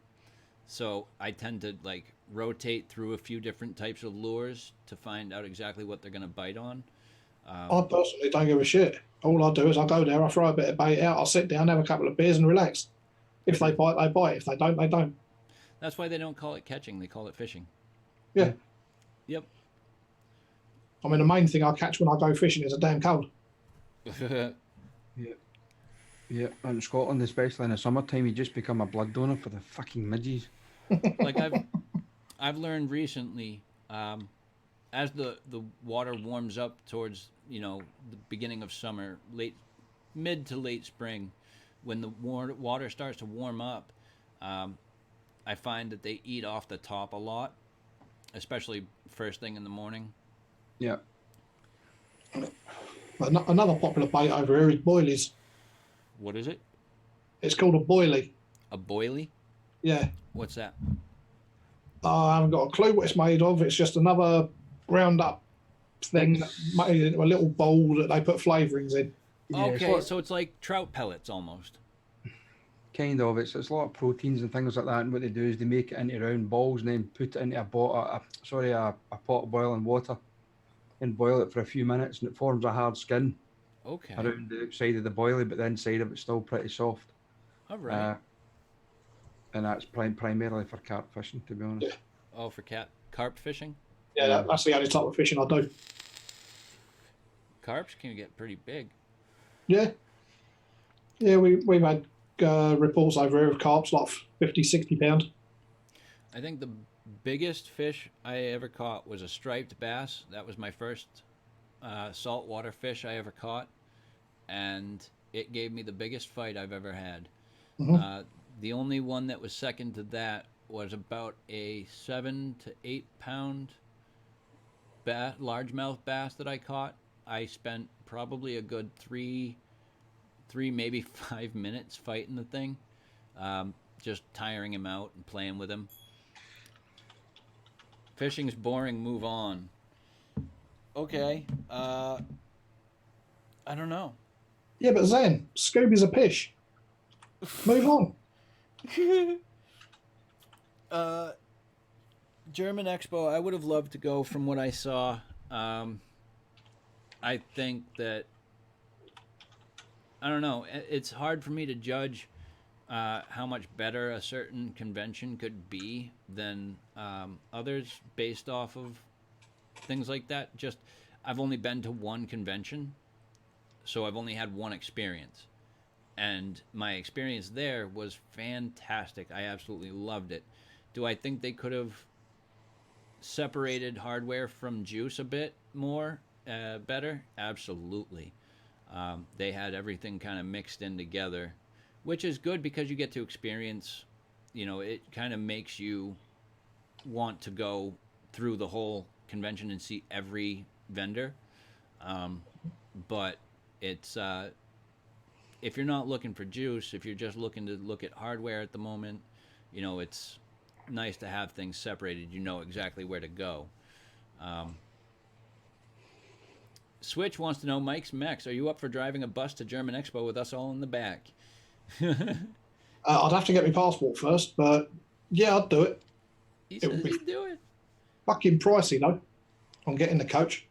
B: So I tend to like rotate through a few different types of lures to find out exactly what they're going to bite on.
C: I personally don't give a shit. All I do is I go there, I throw a bit of bait out, I sit down, have a couple of beers, and relax. If they bite, they bite. If they don't, they don't.
B: That's why they don't call it catching; they call it fishing.
C: Yeah.
B: Yep.
C: I mean, the main thing I catch when I go fishing is a damn cold.
D: Yeah, and in Scotland, especially in the summertime, you just become a blood donor for the fucking midges.
B: Like I've learned recently, as the water warms up towards the beginning of summer, mid to late spring, when the water starts to warm up, I find that they eat off the top a lot, especially first thing in the morning.
D: Yeah.
C: Another popular bait over here is boilies.
B: What is it?
C: It's called a boilie.
B: A boilie?
C: Yeah.
B: What's that?
C: I haven't got a clue what it's made of. It's just another ground up thing made into a little bowl that they put flavourings in.
D: Yeah,
B: Okay, so it's like trout pellets almost.
D: Kind of. It's a lot of proteins and things like that. And what they do is they make it into round balls and then put it into a pot of boiling water and boil it for a few minutes, and it forms a hard skin
B: Okay.
D: around the outside of the boilie, but the inside of it's still pretty soft.
B: All right.
D: And that's primarily for carp fishing, to be honest.
C: Yeah.
B: Oh, for carp fishing?
C: Yeah, that's the only type of fishing I do.
B: Carps can get pretty big.
C: Yeah. Yeah, we've had reports over here of carps like 50, 60 pounds.
B: I think the biggest fish I ever caught was a striped bass. That was my first saltwater fish I ever caught, and it gave me the biggest fight I've ever had.
C: Mm-hmm.
B: The only one that was second to that was about a 7 to 8 pound largemouth bass that I caught. I spent probably a good three, maybe 5 minutes fighting the thing, just tiring him out and playing with him. Fishing's boring. Move on. Okay. I don't know.
C: Yeah, but Zen, Scooby's a fish. Move on.
B: German Expo, I would have loved to go. From what I saw, I think that I don't know. It's hard for me to judge how much better a certain convention could be than others based off of things like that. Just I've only been to one convention, so I've only had one experience. And my experience there was fantastic. I absolutely loved it. Do I think they could have separated hardware from juice a bit more, better? Absolutely. They had everything kind of mixed in together, which is good because you get to experience, it kind of makes you want to go through the whole convention and see every vendor. But it's... if you're not looking for juice, if you're just looking to look at hardware at the moment, it's nice to have things separated. You know exactly where to go. Switch wants to know, Mike's Mex, are you up for driving a bus to German Expo with us all in the back?
C: I'd have to get my passport first, but yeah, I'd do it.
B: He says he'd do it.
C: Fucking pricey, though, on getting the coach.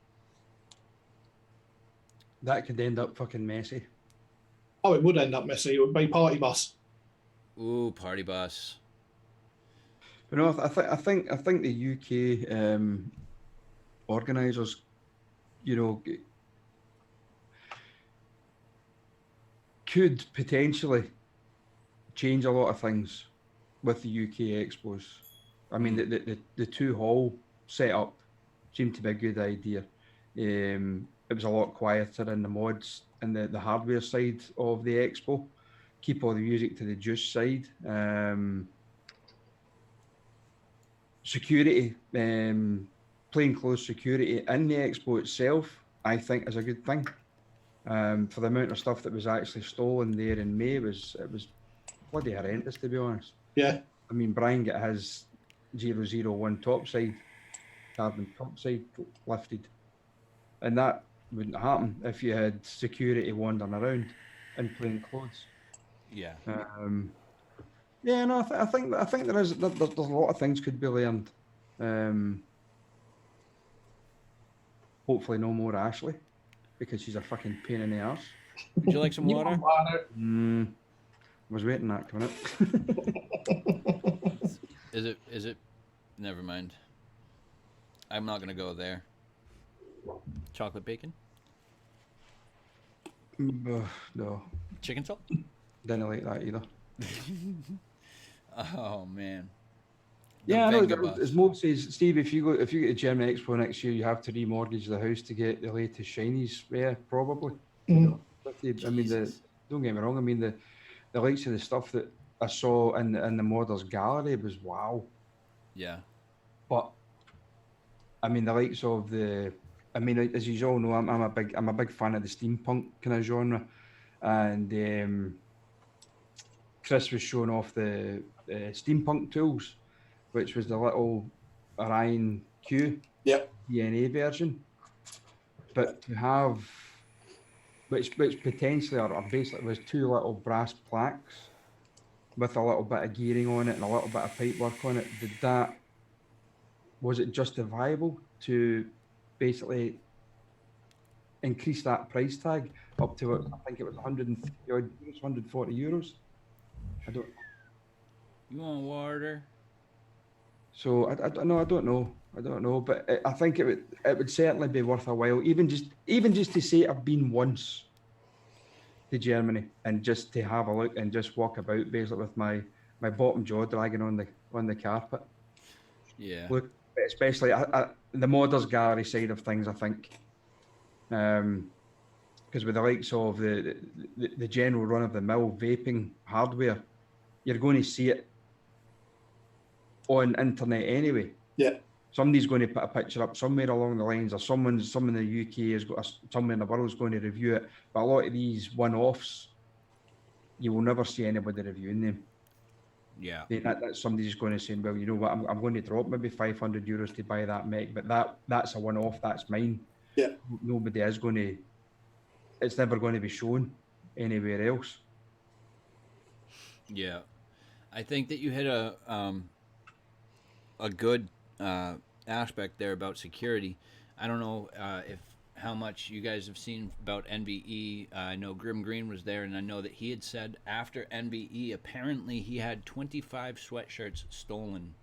D: That could end up fucking messy.
C: Oh, it would end up messy. It would be party bus.
B: Ooh, party bus.
D: But no, I think the UK organisers, could potentially change a lot of things with the UK expos. I mean, the two hall setup seemed to be a good idea. It was a lot quieter in the mods and the hardware side of the expo. Keep all the music to the juice side. Security, plainclothes security in the expo itself, I think is a good thing. For the amount of stuff that was actually stolen there in May, it was bloody horrendous, to be honest.
C: Yeah.
D: I mean, Brian got his 001 topside, carbon topside lifted. And that wouldn't happen if you had security wandering around in plain clothes.
B: Yeah.
D: Yeah, no, I think there's a lot of things could be learned. Hopefully, no more Ashley, because she's a fucking pain in the arse.
B: Would you like some
C: You
B: water?
C: want
D: I was waiting that coming up.
B: Is it? Never mind. I'm not gonna go there. Chocolate bacon?
D: No,
B: Chicken salt?
D: didn't like that either.
B: Oh man. The
D: Yeah, I know.
B: Venga bus.
D: As Mo says, Steve, if you get to German Expo next year, you have to remortgage the house to get the latest shinies. Yeah, probably. I mean,
B: Jesus.
D: don't get me wrong. I mean, the likes of the stuff that I saw in the Modders Gallery was wow.
B: Yeah.
D: But I mean, the likes of I mean, as you all know, I'm a big fan of the steampunk kind of genre, and Chris was showing off the steampunk tools, which was the little Orion Q
C: Yep.
D: DNA version, but to have which potentially are basically was two little brass plaques with a little bit of gearing on it and a little bit of pipe work on it. Was it justifiable to basically increase that price tag up to I think it was 130 euros, 140 euros? I don't.
B: You want water?
D: So I don't know. I don't know, but I think it would certainly be worth a while, even just to say I've been once to Germany and just to have a look and just walk about basically with my bottom jaw dragging on the carpet.
B: Yeah.
D: Look, especially the Modders Gallery side of things, I think, because with the likes of the general run of the mill vaping hardware, you're going to see it on internet anyway.
C: Yeah.
D: Somebody's going to put a picture up somewhere along the lines, or someone in the UK has got somewhere in the world is going to review it. But a lot of these one-offs, you will never see anybody reviewing them.
B: Yeah.
D: That's somebody's going to say, well, you know what, I'm going to drop maybe 500 euros to buy that mech, but that's a one-off, that's mine.
C: Yeah.
D: Nobody is going to. It's never going to be shown anywhere else.
B: Yeah. I think that you hit a good aspect there about security. I don't know if how much you guys have seen about NBE. I know Grim Green was there, and I know that he had said after NBE, apparently he had 25 sweatshirts stolen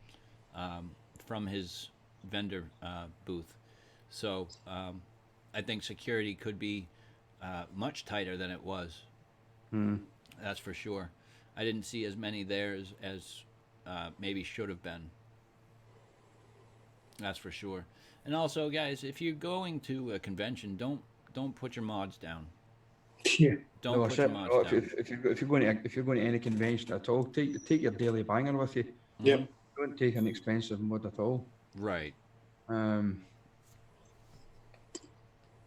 B: from his vendor booth. So I think security could be much tighter than it was. That's for sure. I didn't see as many there as maybe should have been. That's for sure. And also, guys, if you're going to a convention, don't put your mods down.
C: Yeah.
B: Don't put your mods down.
D: If you're going to any convention at all, take your daily banger with you.
C: Yep.
D: Don't take an expensive mod at all.
B: Right.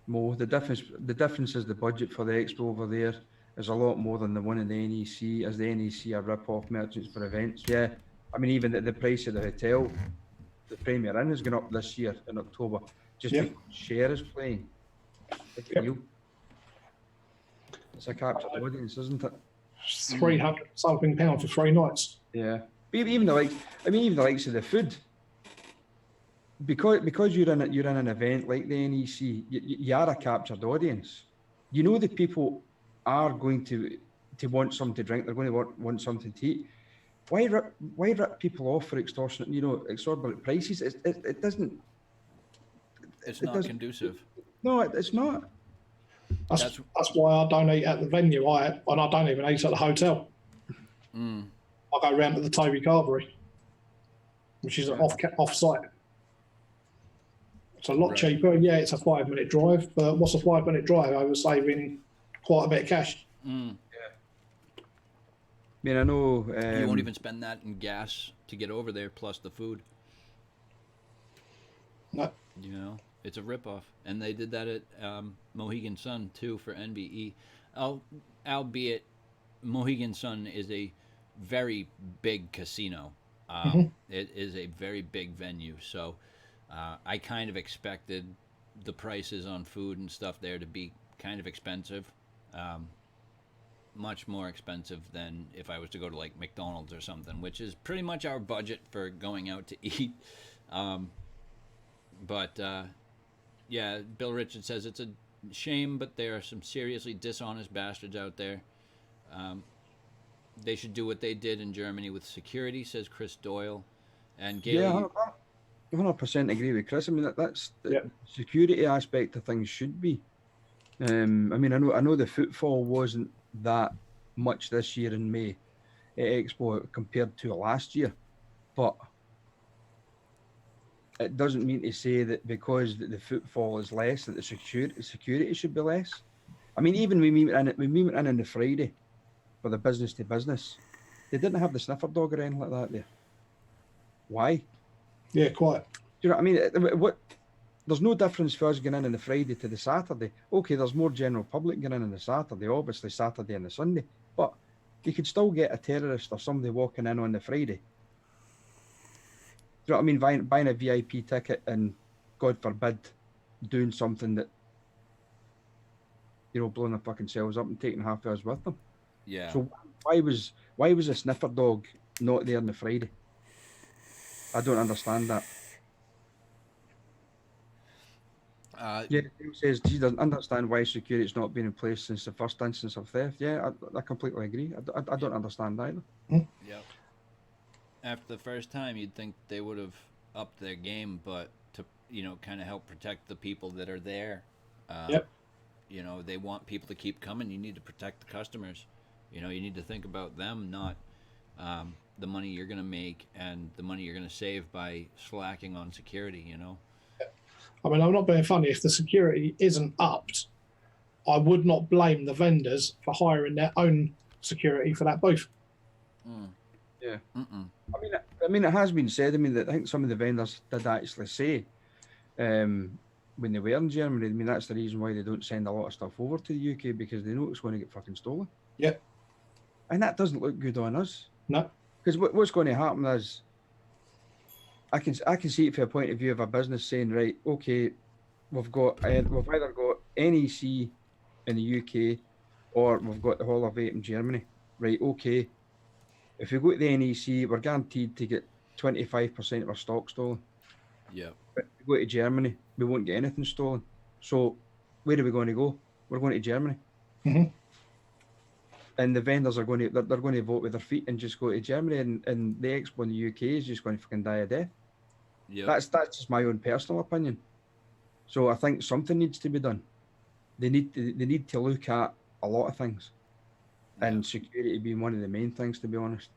D: Mo, the difference is the budget for the expo over there is a lot more than the one in the NEC, as the NEC are rip-off merchants for events. Yeah, I mean, even the price of the hotel, the Premier Inn has gone up this year in October, just because Share is playing. It's a captured audience, isn't it?
C: 300 something pound for 3 nights.
D: Yeah, even the likes of the food. Because you're in an event like the NEC, you are a captured audience. You know that people are going to want something to drink. They're going to want something to eat. Why rip people off for exorbitant prices? It doesn't.
B: It's not conducive.
D: No, it's not.
C: That's why I don't eat at the venue. I don't even eat at the hotel. I go round to the Toby Carvery, which is off site. It's a lot cheaper. Yeah, it's a 5-minute drive, but what's a 5-minute drive? I was saving quite a bit of cash.
D: Yeah. I mean, I know
B: you won't even spend that in gas to get over there, plus the food.
C: No.
B: You know, it's a ripoff, and they did that at Mohegan Sun too for NBE. Albeit, Mohegan Sun is a very big casino. It is a very big venue, so I kind of expected the prices on food and stuff there to be kind of expensive, much more expensive than if I was to go to like McDonald's or something, which is pretty much our budget for going out to eat. But yeah, Bill Richards says it's a shame, but there are some seriously dishonest bastards out there. They should do what they did in Germany with security, says Chris Doyle. And Gailey,
D: Yeah, 100% agree with Chris. I mean, that's the
C: Yeah.
D: security aspect of things should be. I mean, I know the footfall wasn't that much this year in May at Expo compared to last year, but it doesn't mean to say that because the footfall is less that the security should be less. I mean, even when we went in on the Friday for the business to business, they didn't have the sniffer dog or anything like that there. Why?
C: Yeah, quite.
D: Do you know what I mean? What? There's no difference for us going in on the Friday to the Saturday. Okay, there's more general public going in on the Saturday, obviously Saturday and the Sunday, but you could still get a terrorist or somebody walking in on the Friday. Do you know what I mean? Buying a VIP ticket and, God forbid, doing something that, blowing their fucking selves up and taking half hours with them.
B: yeah.
D: So why was a sniffer dog not there on the Friday? I don't understand that. Yeah, Dale says he doesn't understand why security's not been in place since the first instance of theft. Yeah, I completely agree. I don't understand either.
B: Yep. After the first time, you'd think they would have upped their game, but to kind of help protect the people that are there.
C: Yep.
B: They want people to keep coming. You need to protect the customers. You need to think about them, not the money you're going to make and the money you're going to save by slacking on security.
C: I mean, I'm not being funny. If the security isn't upped, I would not blame the vendors for hiring their own security for that booth.
D: Yeah. I mean, it has been said. I mean, that I think some of the vendors did actually say, when they were in Germany, I mean, that's the reason why they don't send a lot of stuff over to the UK, because they know it's going to get fucking stolen.
C: Yeah.
D: And that doesn't look good on us.
C: No.
D: Because what's going to happen is, I can see it from a point of view of a business saying, right, okay, we've either got NEC in the UK or we've got the Hall of Vape in Germany. Right, okay. If we go to the NEC, we're guaranteed to get 25% of our stock stolen.
B: Yeah.
D: But if we go to Germany, we won't get anything stolen. So where are we going to go? We're going to Germany.
C: Mm-hmm.
D: And the vendors are they're going to vote with their feet and just go to Germany, and the expo in the UK is just going to fucking die a death.
B: Yep.
D: That's just my own personal opinion. So I think something needs to be done. They need to look at a lot of things, and security being one of the main things, to be honest.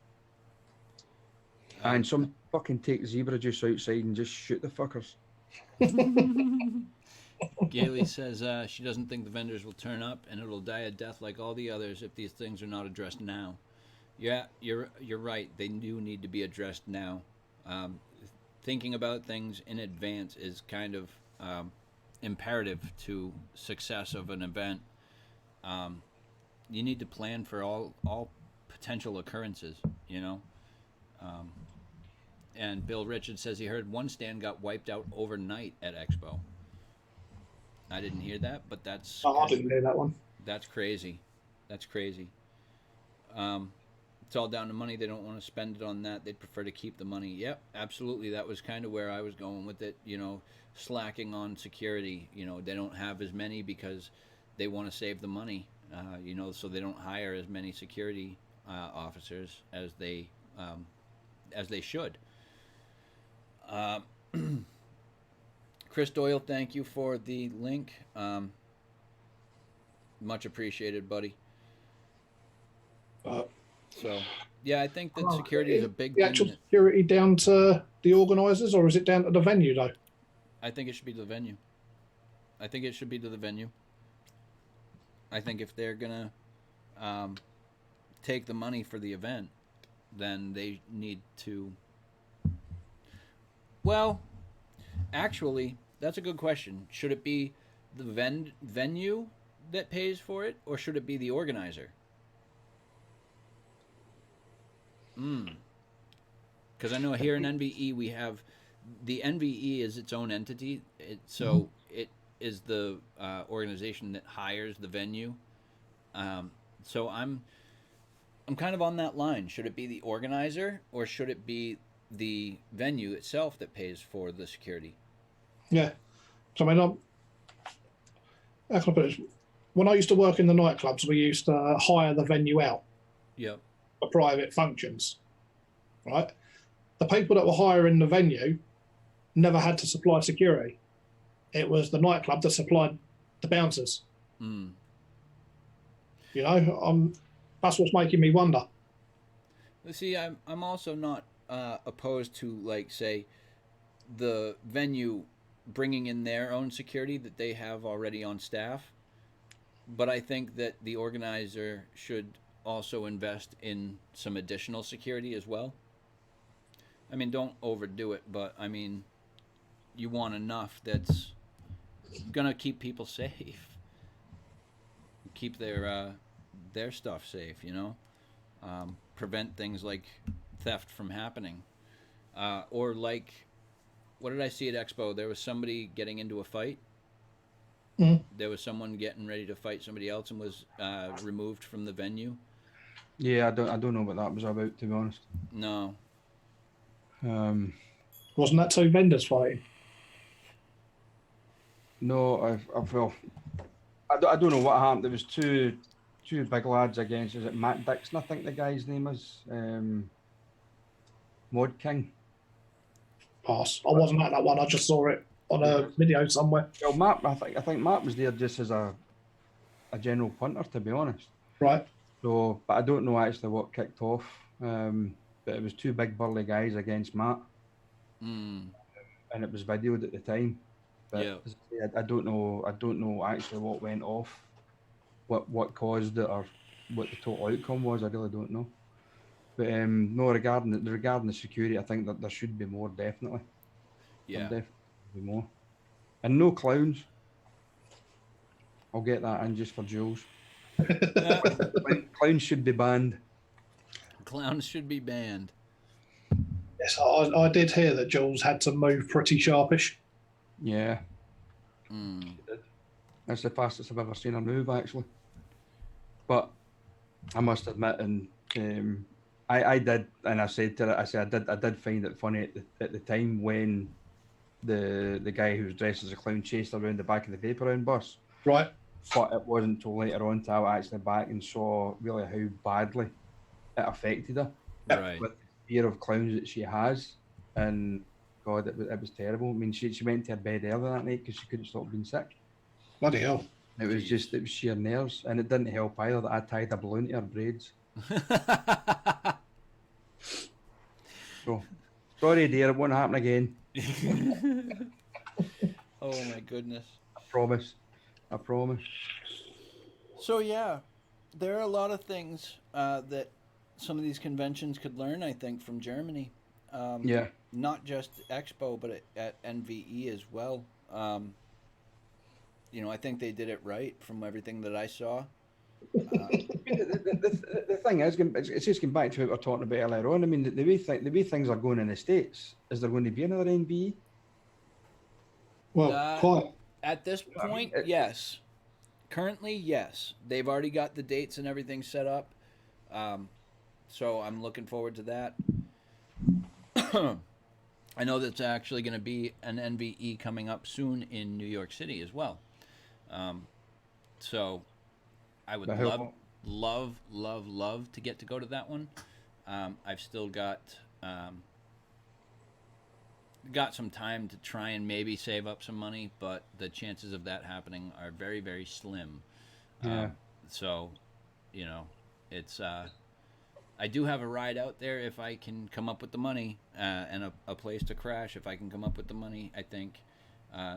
D: And some fucking take zebra juice outside and just shoot the fuckers.
B: Gailey says she doesn't think the vendors will turn up, and it'll die a death like all the others if these things are not addressed now. Yeah, you're right. They do need to be addressed now. Thinking about things in advance is kind of imperative to success of an event. You need to plan for all potential occurrences, and Bill Richards says he heard one stand got wiped out overnight at Expo. I didn't hear that, but that's...
C: Oh, I didn't hear that one.
B: That's crazy. That's crazy. It's all down to money. They don't want to spend it on that. They'd prefer to keep the money. Yep, absolutely. That was kind of where I was going with it. Slacking on security. They don't have as many because they want to save the money. So they don't hire as many security officers as they should. Chris Doyle, thank you for the link. Much appreciated, buddy. So, yeah, I think that security is a big
C: the
B: thing.
C: actual security down to the organisers, or is it down to the venue, though?
B: I think it should be to the venue. I think if they're going to take the money for the event, then they need to... Well, actually, that's a good question. Should it be the venue that pays for it, or should it be the organizer? Because I know here in NVE we have the NVE is its own entity. So it is the organization that hires the venue. So I'm kind of on that line. Should it be the organizer or should it be the venue itself that pays for the security?
C: Yeah. So I mean, how can I put it? When I used to work in the nightclubs, we used to hire the venue out
B: Yep.
C: for private functions, right? The people that were hiring the venue never had to supply security. It was the nightclub that supplied the bouncers.
B: Mm.
C: You know, that's what's making me wonder.
B: See, I'm also not opposed to, like, say, the venue bringing in their own security that they have already on staff. But I think that the organizer should also invest in some additional security as well. I mean, don't overdo it, but I mean, you want enough that's gonna keep people safe, keep their stuff safe. You know, prevent things like theft from happening, or like, what did I see at Expo? There was somebody getting into a fight.
C: Mhm.
B: There was someone getting ready to fight somebody else and was removed from the venue.
D: Yeah, I don't know what that was about, to be honest.
B: No.
C: Wasn't that two vendors fighting?
D: No, well, I don't know what happened. There was two big lads against. Is it Matt Dixon? I think the guy's name is Mod King.
C: Pass. I wasn't at that one. I just saw it on a video somewhere.
D: Well, Matt, I think Matt was there just as a general punter, to be honest.
C: Right.
D: So, but I don't know actually what kicked off. But it was two big burly guys against Matt, and it was videoed at the time. But
B: Yeah.
D: as I say, I don't know actually what went off, what caused it, or what the total outcome was. I really don't know. But no, regarding the security, I think that there should be more, definitely.
B: Yeah.
D: There definitely be more, and no clowns. I'll get that in just for Jules. Clowns should be banned.
B: Clowns should be banned.
C: Yes, I did hear that Jules had to move pretty sharpish.
D: Yeah. That's the fastest I've ever seen her move, actually. But I must admit, and I did, and I said to her, I did find it funny at the time when the guy who was dressed as a clown chased her around the back of the paper round bus.
C: Right.
D: But it wasn't until later on till I actually back and saw really how badly it affected her.
B: Right.
D: With the fear of clowns that she has, and God, it was terrible. I mean, she went to her bed early that night because she couldn't stop being sick.
C: Bloody hell.
D: It was sheer nerves, and it didn't help either that I tied a balloon to her braids. So, sorry, dear, it won't happen again.
B: Oh my goodness.
D: I promise.
E: So yeah, there are a lot of things that some of these conventions could learn, I think, from Germany.
D: Yeah.
E: Not just Expo, but at NVE as well. You know, I think they did it right from everything that I saw.
D: The thing is, it's just going back to what we were talking about earlier on. I mean, the way things are going in the States, is there going to be another NVE?
C: Well, quite.
B: At this point, yes. Currently, yes. They've already got the dates and everything set up. So I'm looking forward to that. I know that's actually going to be an NVE coming up soon in New York City as well. So I would love to get to go to that one. I've still got some time to try and maybe save up some money, but the chances of that happening are very, very slim.
D: Yeah.
B: So, you know, it's I do have a ride out there if I can come up with the money, and a place to crash if I can come up with the money, I think.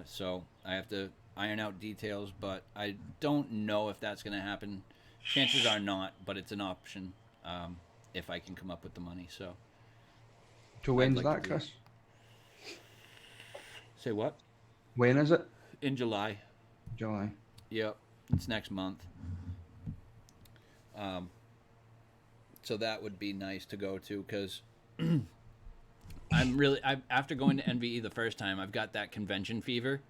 B: So I have to iron out details, but I don't know if that's going to happen. Chances are not, but it's an option if I can come up with the money. So
D: When's that, Chris?
B: Say what?
D: When is it?
B: In July.
D: July.
B: Yep, it's next month. So that would be nice to go to because after going to NVE the first time, I've got that convention fever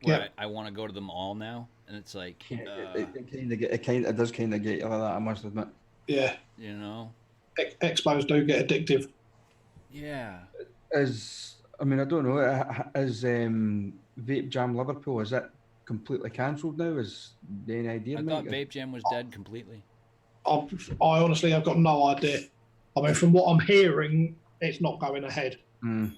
B: where
C: Yeah.
B: I want to go to them all now, and it's like,
D: It does kind of get you like that, I must admit.
C: Yeah.
B: you know,
C: Expos do get addictive.
B: yeah.
D: I mean, I don't know. Is Vape Jam Liverpool, is it completely cancelled now? Is there any idea,
B: I
D: mate?
B: thought Vape Jam was dead completely.
C: I honestly have got no idea. I mean, from what I'm hearing, it's not going ahead.
D: I mean,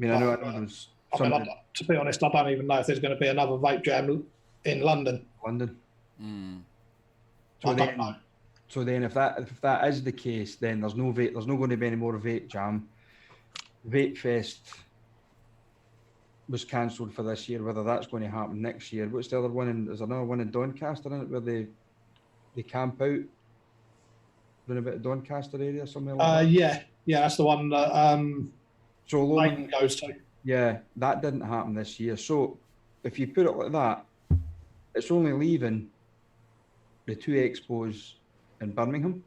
D: I know there's
C: To be honest, I don't even know if there's going to be another Vape Jam in London.
D: London.
C: I don't know.
D: So then, if that is the case, then there's no going to be any more Vape Jam. Vape Fest was cancelled for this year. Whether that's going to happen next year. What's the other one? Is there another one in Doncaster in it where they camp out? Been a bit of Doncaster area, somewhere like that.
C: Yeah, that's the one that
D: So
C: Lane goes to.
D: Yeah, that didn't happen this year. So if you put it like that, it's only leaving the 2 expos in Birmingham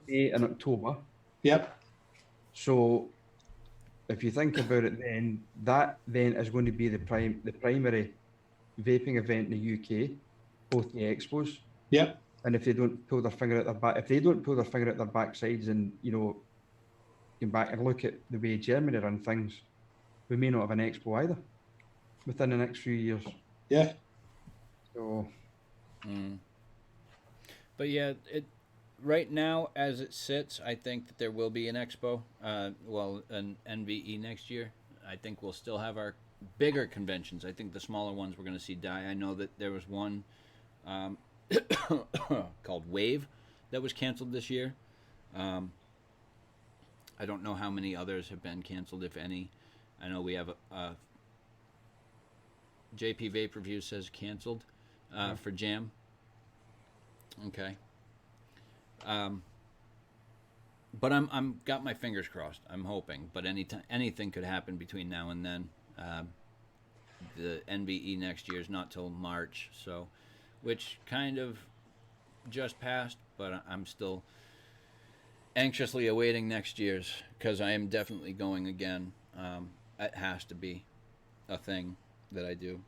D: in October.
C: Yep.
D: So if you think about it, then that is going to be the primary vaping event in the UK, both the expos.
C: Yep.
D: And if they don't pull their finger out their back, backsides, and come back and look at the way Germany run things, we may not have an expo either within the next few years.
C: Yeah.
D: So.
B: But yeah, right now as it sits, I think that there will be an expo, an NVE next year. I think we'll still have our bigger conventions. I think the smaller ones we're going to see die. I know that there was one called Wave that was canceled this year. I don't know how many others have been canceled, if any. I know we have JP Vape Review says canceled for Jam. Okay. But I'm got my fingers crossed. I'm hoping, but anything could happen between now and then. The NVE next year is not till March, so which kind of just passed, but I'm still anxiously awaiting next year's because I am definitely going again. It has to be a thing that I do.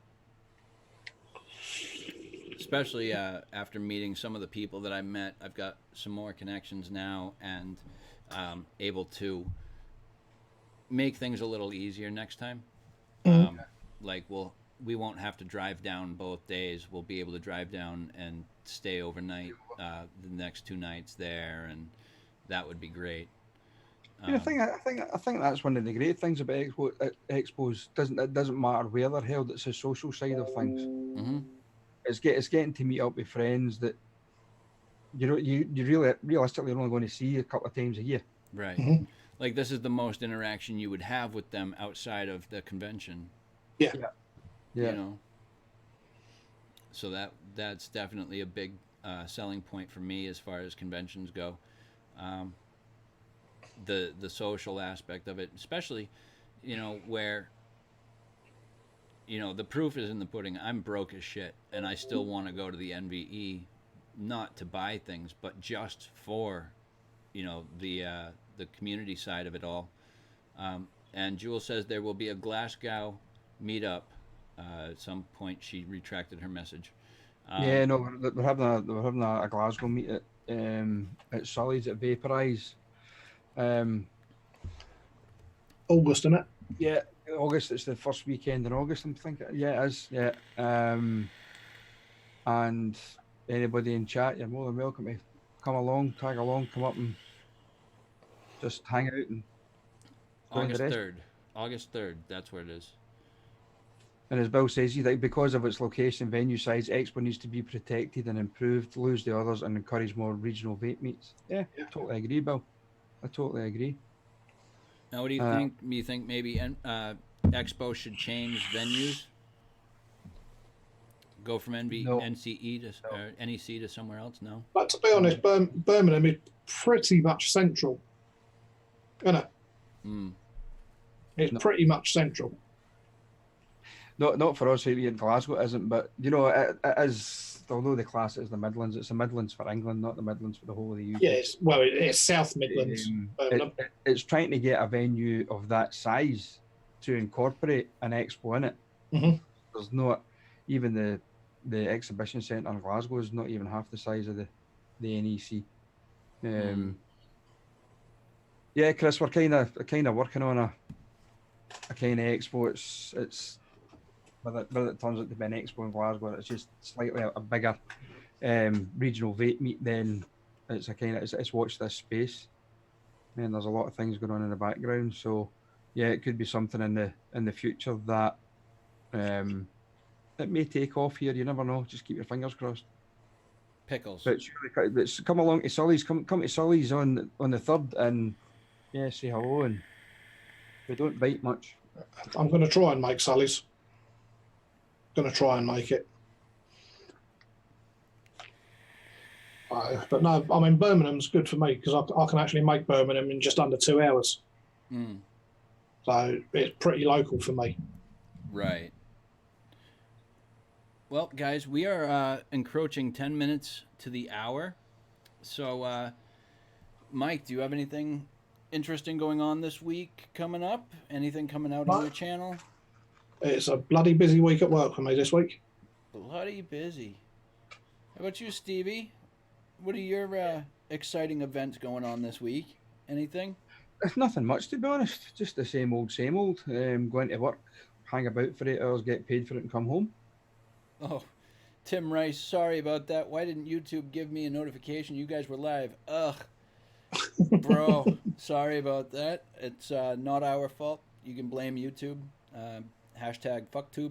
B: Especially after meeting some of the people that I met. I've got some more connections now and able to make things a little easier next time. Like we won't have to drive down both days. We'll be able to drive down and stay overnight the next 2 nights there, and that would be great.
D: I think that's one of the great things about expos. It doesn't matter where they're held. It's the social side of things.
B: Mm-hmm.
D: It's getting to meet up with friends that you really realistically are only going to see a couple of times a year.
B: Right. Like this is the most interaction you would have with them outside of the convention.
C: Yeah.
B: You know. So that's definitely a big selling point for me as far as conventions go. The social aspect of it, especially, where the proof is in the pudding. I'm broke as shit, and I still want to go to the NVE, not to buy things, but just for, the community side of it all. And Jewel says there will be a Glasgow meetup. At some point, she retracted her message.
D: We're having a Glasgow meet at Sully's at Vaporize.
C: August, isn't it?
D: Yeah, August. It's the first weekend in August, I'm thinking. Yeah, it is. Yeah. And anybody in chat, you're more than welcome to come along, tag along, come up and just hang out. And
B: August 3rd, that's where it is.
D: And as Bill says, because of its location, venue size, Expo needs to be protected and improved, lose the others, and encourage more regional vape meets. Yeah. Totally agree, Bill. I totally agree.
B: Now, what do you think? Do you think maybe Expo should change venues? Go from NCE to NEC to somewhere else? No.
C: But to be honest, Birmingham is pretty much central, isn't it? It's pretty much central.
D: Not for us here in Glasgow, it isn't. But it is. although they class it as the Midlands, it's the Midlands for England, not the Midlands for the whole of the UK.
C: Yeah, it's South Midlands.
D: It's trying to get a venue of that size to incorporate an expo in it.
C: Mhm.
D: There's not even the exhibition centre in Glasgow is not even half the size of the NEC. Yeah, Chris, we're kind of working on a kind of expo. It's whether it turns out to be an expo in Glasgow, it's just slightly a bigger regional vape meet. Then it's a kind of it's watch this space, and there's a lot of things going on in the background. So yeah, it could be something in the future that it may take off here. You never know. Just keep your fingers crossed.
B: Pickles.
D: But surely, it's come along to Sully's. Come to Sully's on the 3rd, and yeah, say hello. And we don't bite much.
C: I'm going to try and make Sully's. Going to try and make it. But no, I mean, Birmingham's good for me because I can actually make Birmingham in just under 2 hours. So it's pretty local for me.
B: Right. Well, guys, we are encroaching 10 minutes to the hour. So, Mike, do you have anything interesting going on this week coming up? Anything coming out on your channel?
C: It's a bloody busy week at work for me this week.
B: Bloody busy. How about you, Stevie? What are your exciting events going on this week? Anything?
D: It's nothing much, to be honest. Just the same old, same old. Going to work, hang about for 8 hours, get paid for it, and come home.
B: Oh, Tim Rice, sorry about that. Why didn't YouTube give me a notification you guys were live? Ugh. Bro, sorry about that. It's not our fault. You can blame YouTube. Hashtag FuckTube.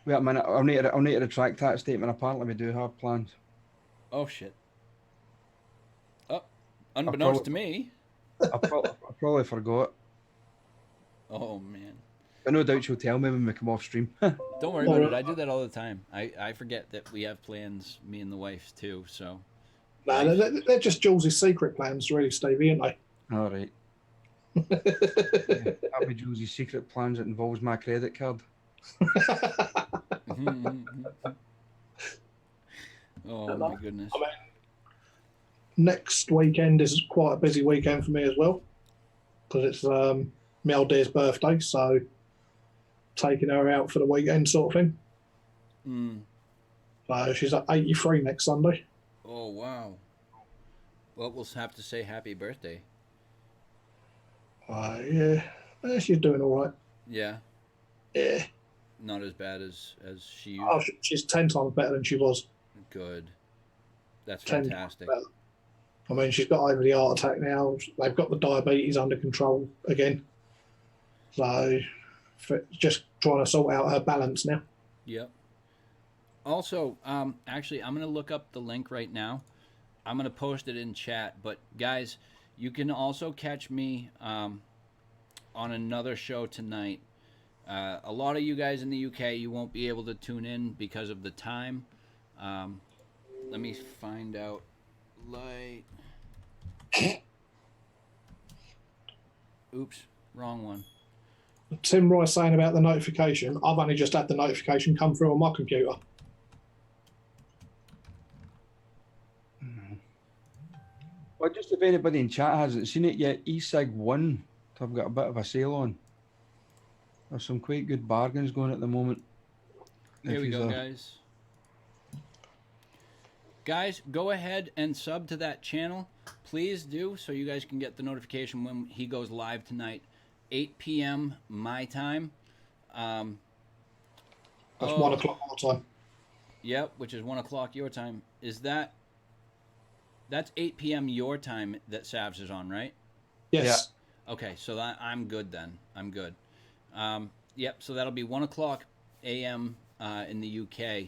D: Wait a minute. I'll need to retract that statement. Apparently, we do have plans.
B: Oh, shit. Oh, unbeknownst to me.
D: I probably forgot.
B: Oh, man.
D: But no doubt she'll tell me when we come off stream.
B: Don't worry about it. I do that all the time. I forget that we have plans, me and the wife, too, so.
C: No, they're just Jules' secret plans, really, Stevie, aren't they?
D: All right. That'll be Jules's secret plans that involves my credit card.
B: Oh, my goodness.
C: I mean, next weekend is quite a busy weekend for me as well because it's Mel Dear's birthday, so taking her out for the weekend sort of thing. So she's at 83 next Sunday.
B: Oh, wow. Well, we'll have to say happy birthday.
C: Yeah, she's doing all right.
B: Yeah.
C: Yeah.
B: Not as bad as she used.
C: Oh, she's 10 times better than she was.
B: Good. That's fantastic.
C: I mean, she's got over the heart attack now. They've got the diabetes under control again. So, just trying to sort out her balance now.
B: Yep. Also, actually, I'm going to look up the link right now. I'm going to post it in chat. But, guys, you can also catch me on another show tonight. A lot of you guys in the UK, you won't be able to tune in because of the time. Let me find out. Light. Oops, wrong one.
C: Tim Royce saying about the notification. I've only just had the notification come through on my computer.
D: Well, just if anybody in chat hasn't seen it yet, eSig 1, I've got a bit of a sale on. There's some quite good bargains going at the moment.
B: Here we go, guys. Guys, go ahead and sub to that channel. Please do, so you guys can get the notification when he goes live tonight. 8 p.m. my time.
C: That's 1 o'clock our time.
B: Yep, which is 1 o'clock your time. That's 8 p.m. your time that Savs is on, right?
C: Yes.
B: Yeah. Okay, so I'm good then. I'm good. Yep, so that'll be 1 o'clock a.m. In the UK,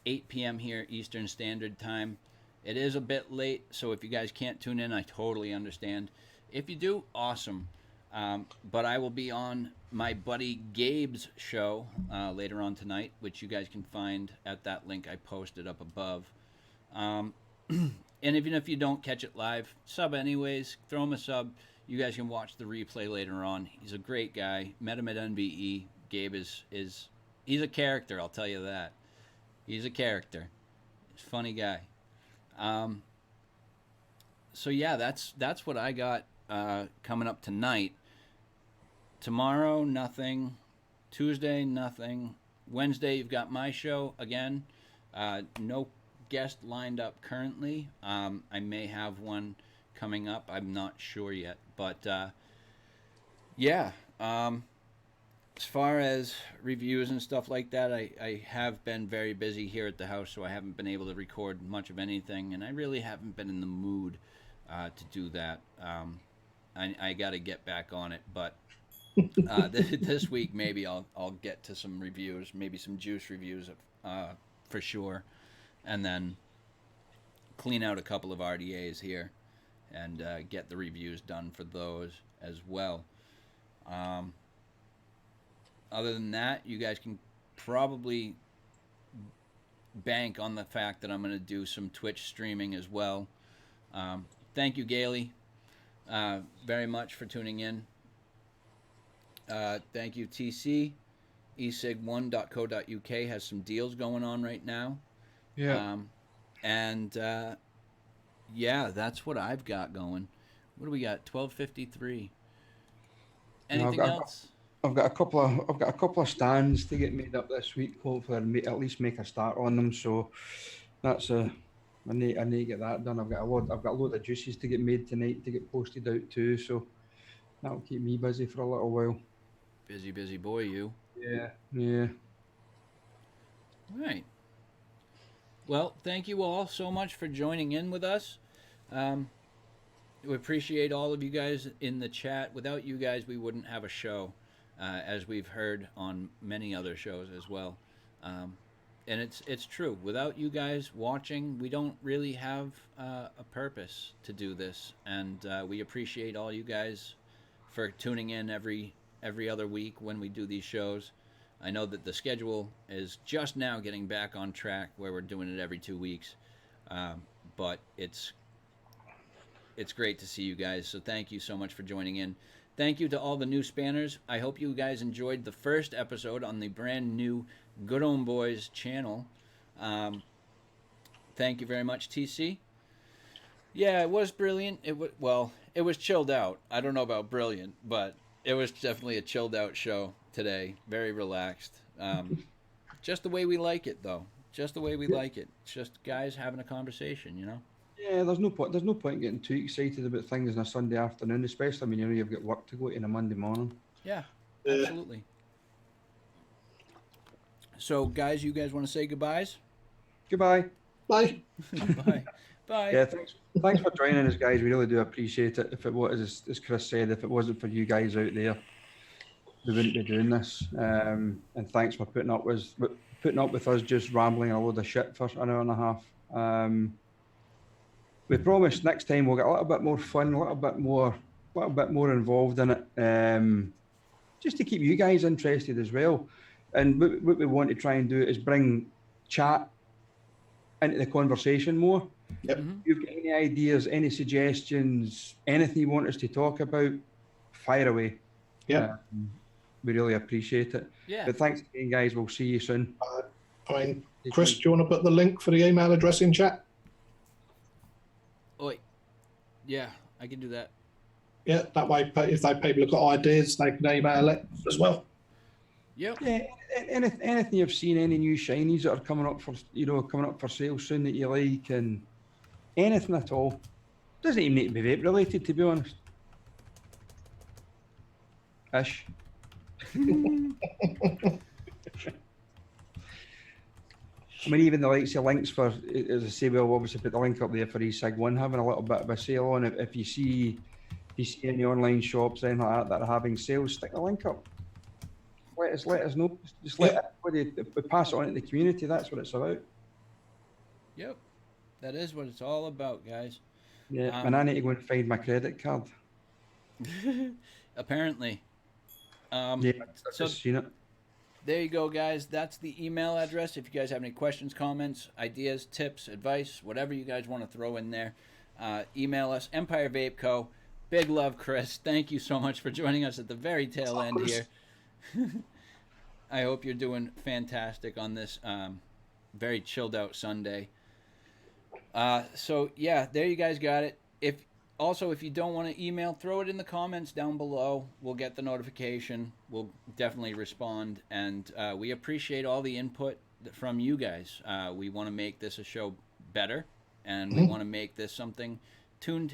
B: 8 p.m. here Eastern Standard Time. It is a bit late, so if you guys can't tune in, I totally understand. If you do, awesome. But I will be on my buddy Gabe's show later on tonight, which you guys can find at that link I posted up above. And even if you don't catch it live, sub anyways. Throw him a sub. You guys can watch the replay later on. He's a great guy. Met him at NBE. Gabe is he's a character, I'll tell you that. He's a character. Funny guy. So yeah, that's what I got coming up tonight. Tomorrow, nothing. Tuesday, nothing. Wednesday, you've got my show again. No guest lined up currently. I may have one coming up. I'm not sure yet. But yeah, as far as reviews and stuff like that, I have been very busy here at the house, so I haven't been able to record much of anything, and I really haven't been in the mood to do that. I got to get back on it, but this week maybe I'll get to some reviews, maybe some juice reviews for sure, and then clean out a couple of RDAs here and get the reviews done for those as well. Other than that, you guys can probably bank on the fact that I'm going to do some Twitch streaming as well. Thank you, Gailey, very much for tuning in. Thank you, TC. esig1.co.uk has some deals going on right now.
D: Yeah.
B: Yeah, that's what I've got going. What do we got? 12:53. Anything else?
D: I've got a couple of stands to get made up this week. Hopefully, I'll at least make a start on them. So that's I need to get that done. I've got a load of juices to get made tonight to get posted out too. So that'll keep me busy for a little while.
B: Busy boy, you.
D: Yeah.
B: All right. Well, thank you all so much for joining in with us. We appreciate all of you guys in the chat. Without you guys, we wouldn't have a show, as we've heard on many other shows as well. And it's true. Without you guys watching, we don't really have a purpose to do this. And we appreciate all you guys for tuning in every other week when we do these shows. I know that the schedule is just now getting back on track where we're doing it every 2 weeks. But it's great to see you guys. So thank you so much for joining in. Thank you to all the new spanners. I hope you guys enjoyed the first episode on the brand new Good Old Boys channel. Thank you very much, TC. Yeah, it was brilliant. It was chilled out. I don't know about brilliant, but it was definitely a chilled out show today. Very relaxed. Just the way we like it, though. Just the way we like it. It's just guys having a conversation, you know?
D: Yeah, there's no point getting too excited about things on a Sunday afternoon, especially when you've got work to go to on a Monday morning.
B: Yeah, absolutely. So, guys, you guys want to say goodbyes?
D: Goodbye.
C: Bye.
B: Bye. Bye.
D: Yeah, thanks for joining us, guys. We really do appreciate it. If it was, as Chris said, if it wasn't for you guys out there, we wouldn't be doing this. And thanks for putting up with us just rambling a load of shit for an hour and a half. We promise next time we'll get a little bit more fun, a little bit more involved in it, just to keep you guys interested as well. And what we want to try and do is bring chat into the conversation more.
C: Yep.
B: Mm-hmm.
D: If you've got any ideas, any suggestions, anything you want us to talk about, fire away.
C: Yeah.
D: We really appreciate it.
B: Yeah.
D: But thanks again, guys. We'll see you soon.
C: Chris, do you want to put the link for the email address in chat?
B: Oh, yeah, I can do that.
C: Yeah, that way, if people have got ideas, they can email it as well.
B: Yep.
D: Yeah, anything you've seen, any new shinies that are coming up for sale soon that you like, and anything at all. Doesn't even need to be vape related, to be honest. Ish. I mean, even the likes of links for, as I say, we'll obviously put the link up there for eSig1 having a little bit of a sale on it. If you see any online shops, anything like that are having sales, stick the link up. Let us know. Just let everybody pass it on to the community. That's what it's about.
B: Yep. That is what it's all about, guys.
D: Yeah, and I need to go and find my credit card.
B: Apparently.
D: Yeah, I've
B: so
D: just seen it.
B: there you go, guys. That's the email address. If you guys have any questions, comments, ideas, tips, advice, whatever you guys want to throw in there, email us, Empire Vape Co. Big love, Chris. Thank you so much for joining us at the very tail end here. I hope you're doing fantastic on this very chilled out Sunday. So yeah, there you guys got it. If you don't want to email, throw it in the comments down below. We'll get the notification. We'll definitely respond, and we appreciate all the input from you guys. We want to make this a show better, and we want to make this something tuned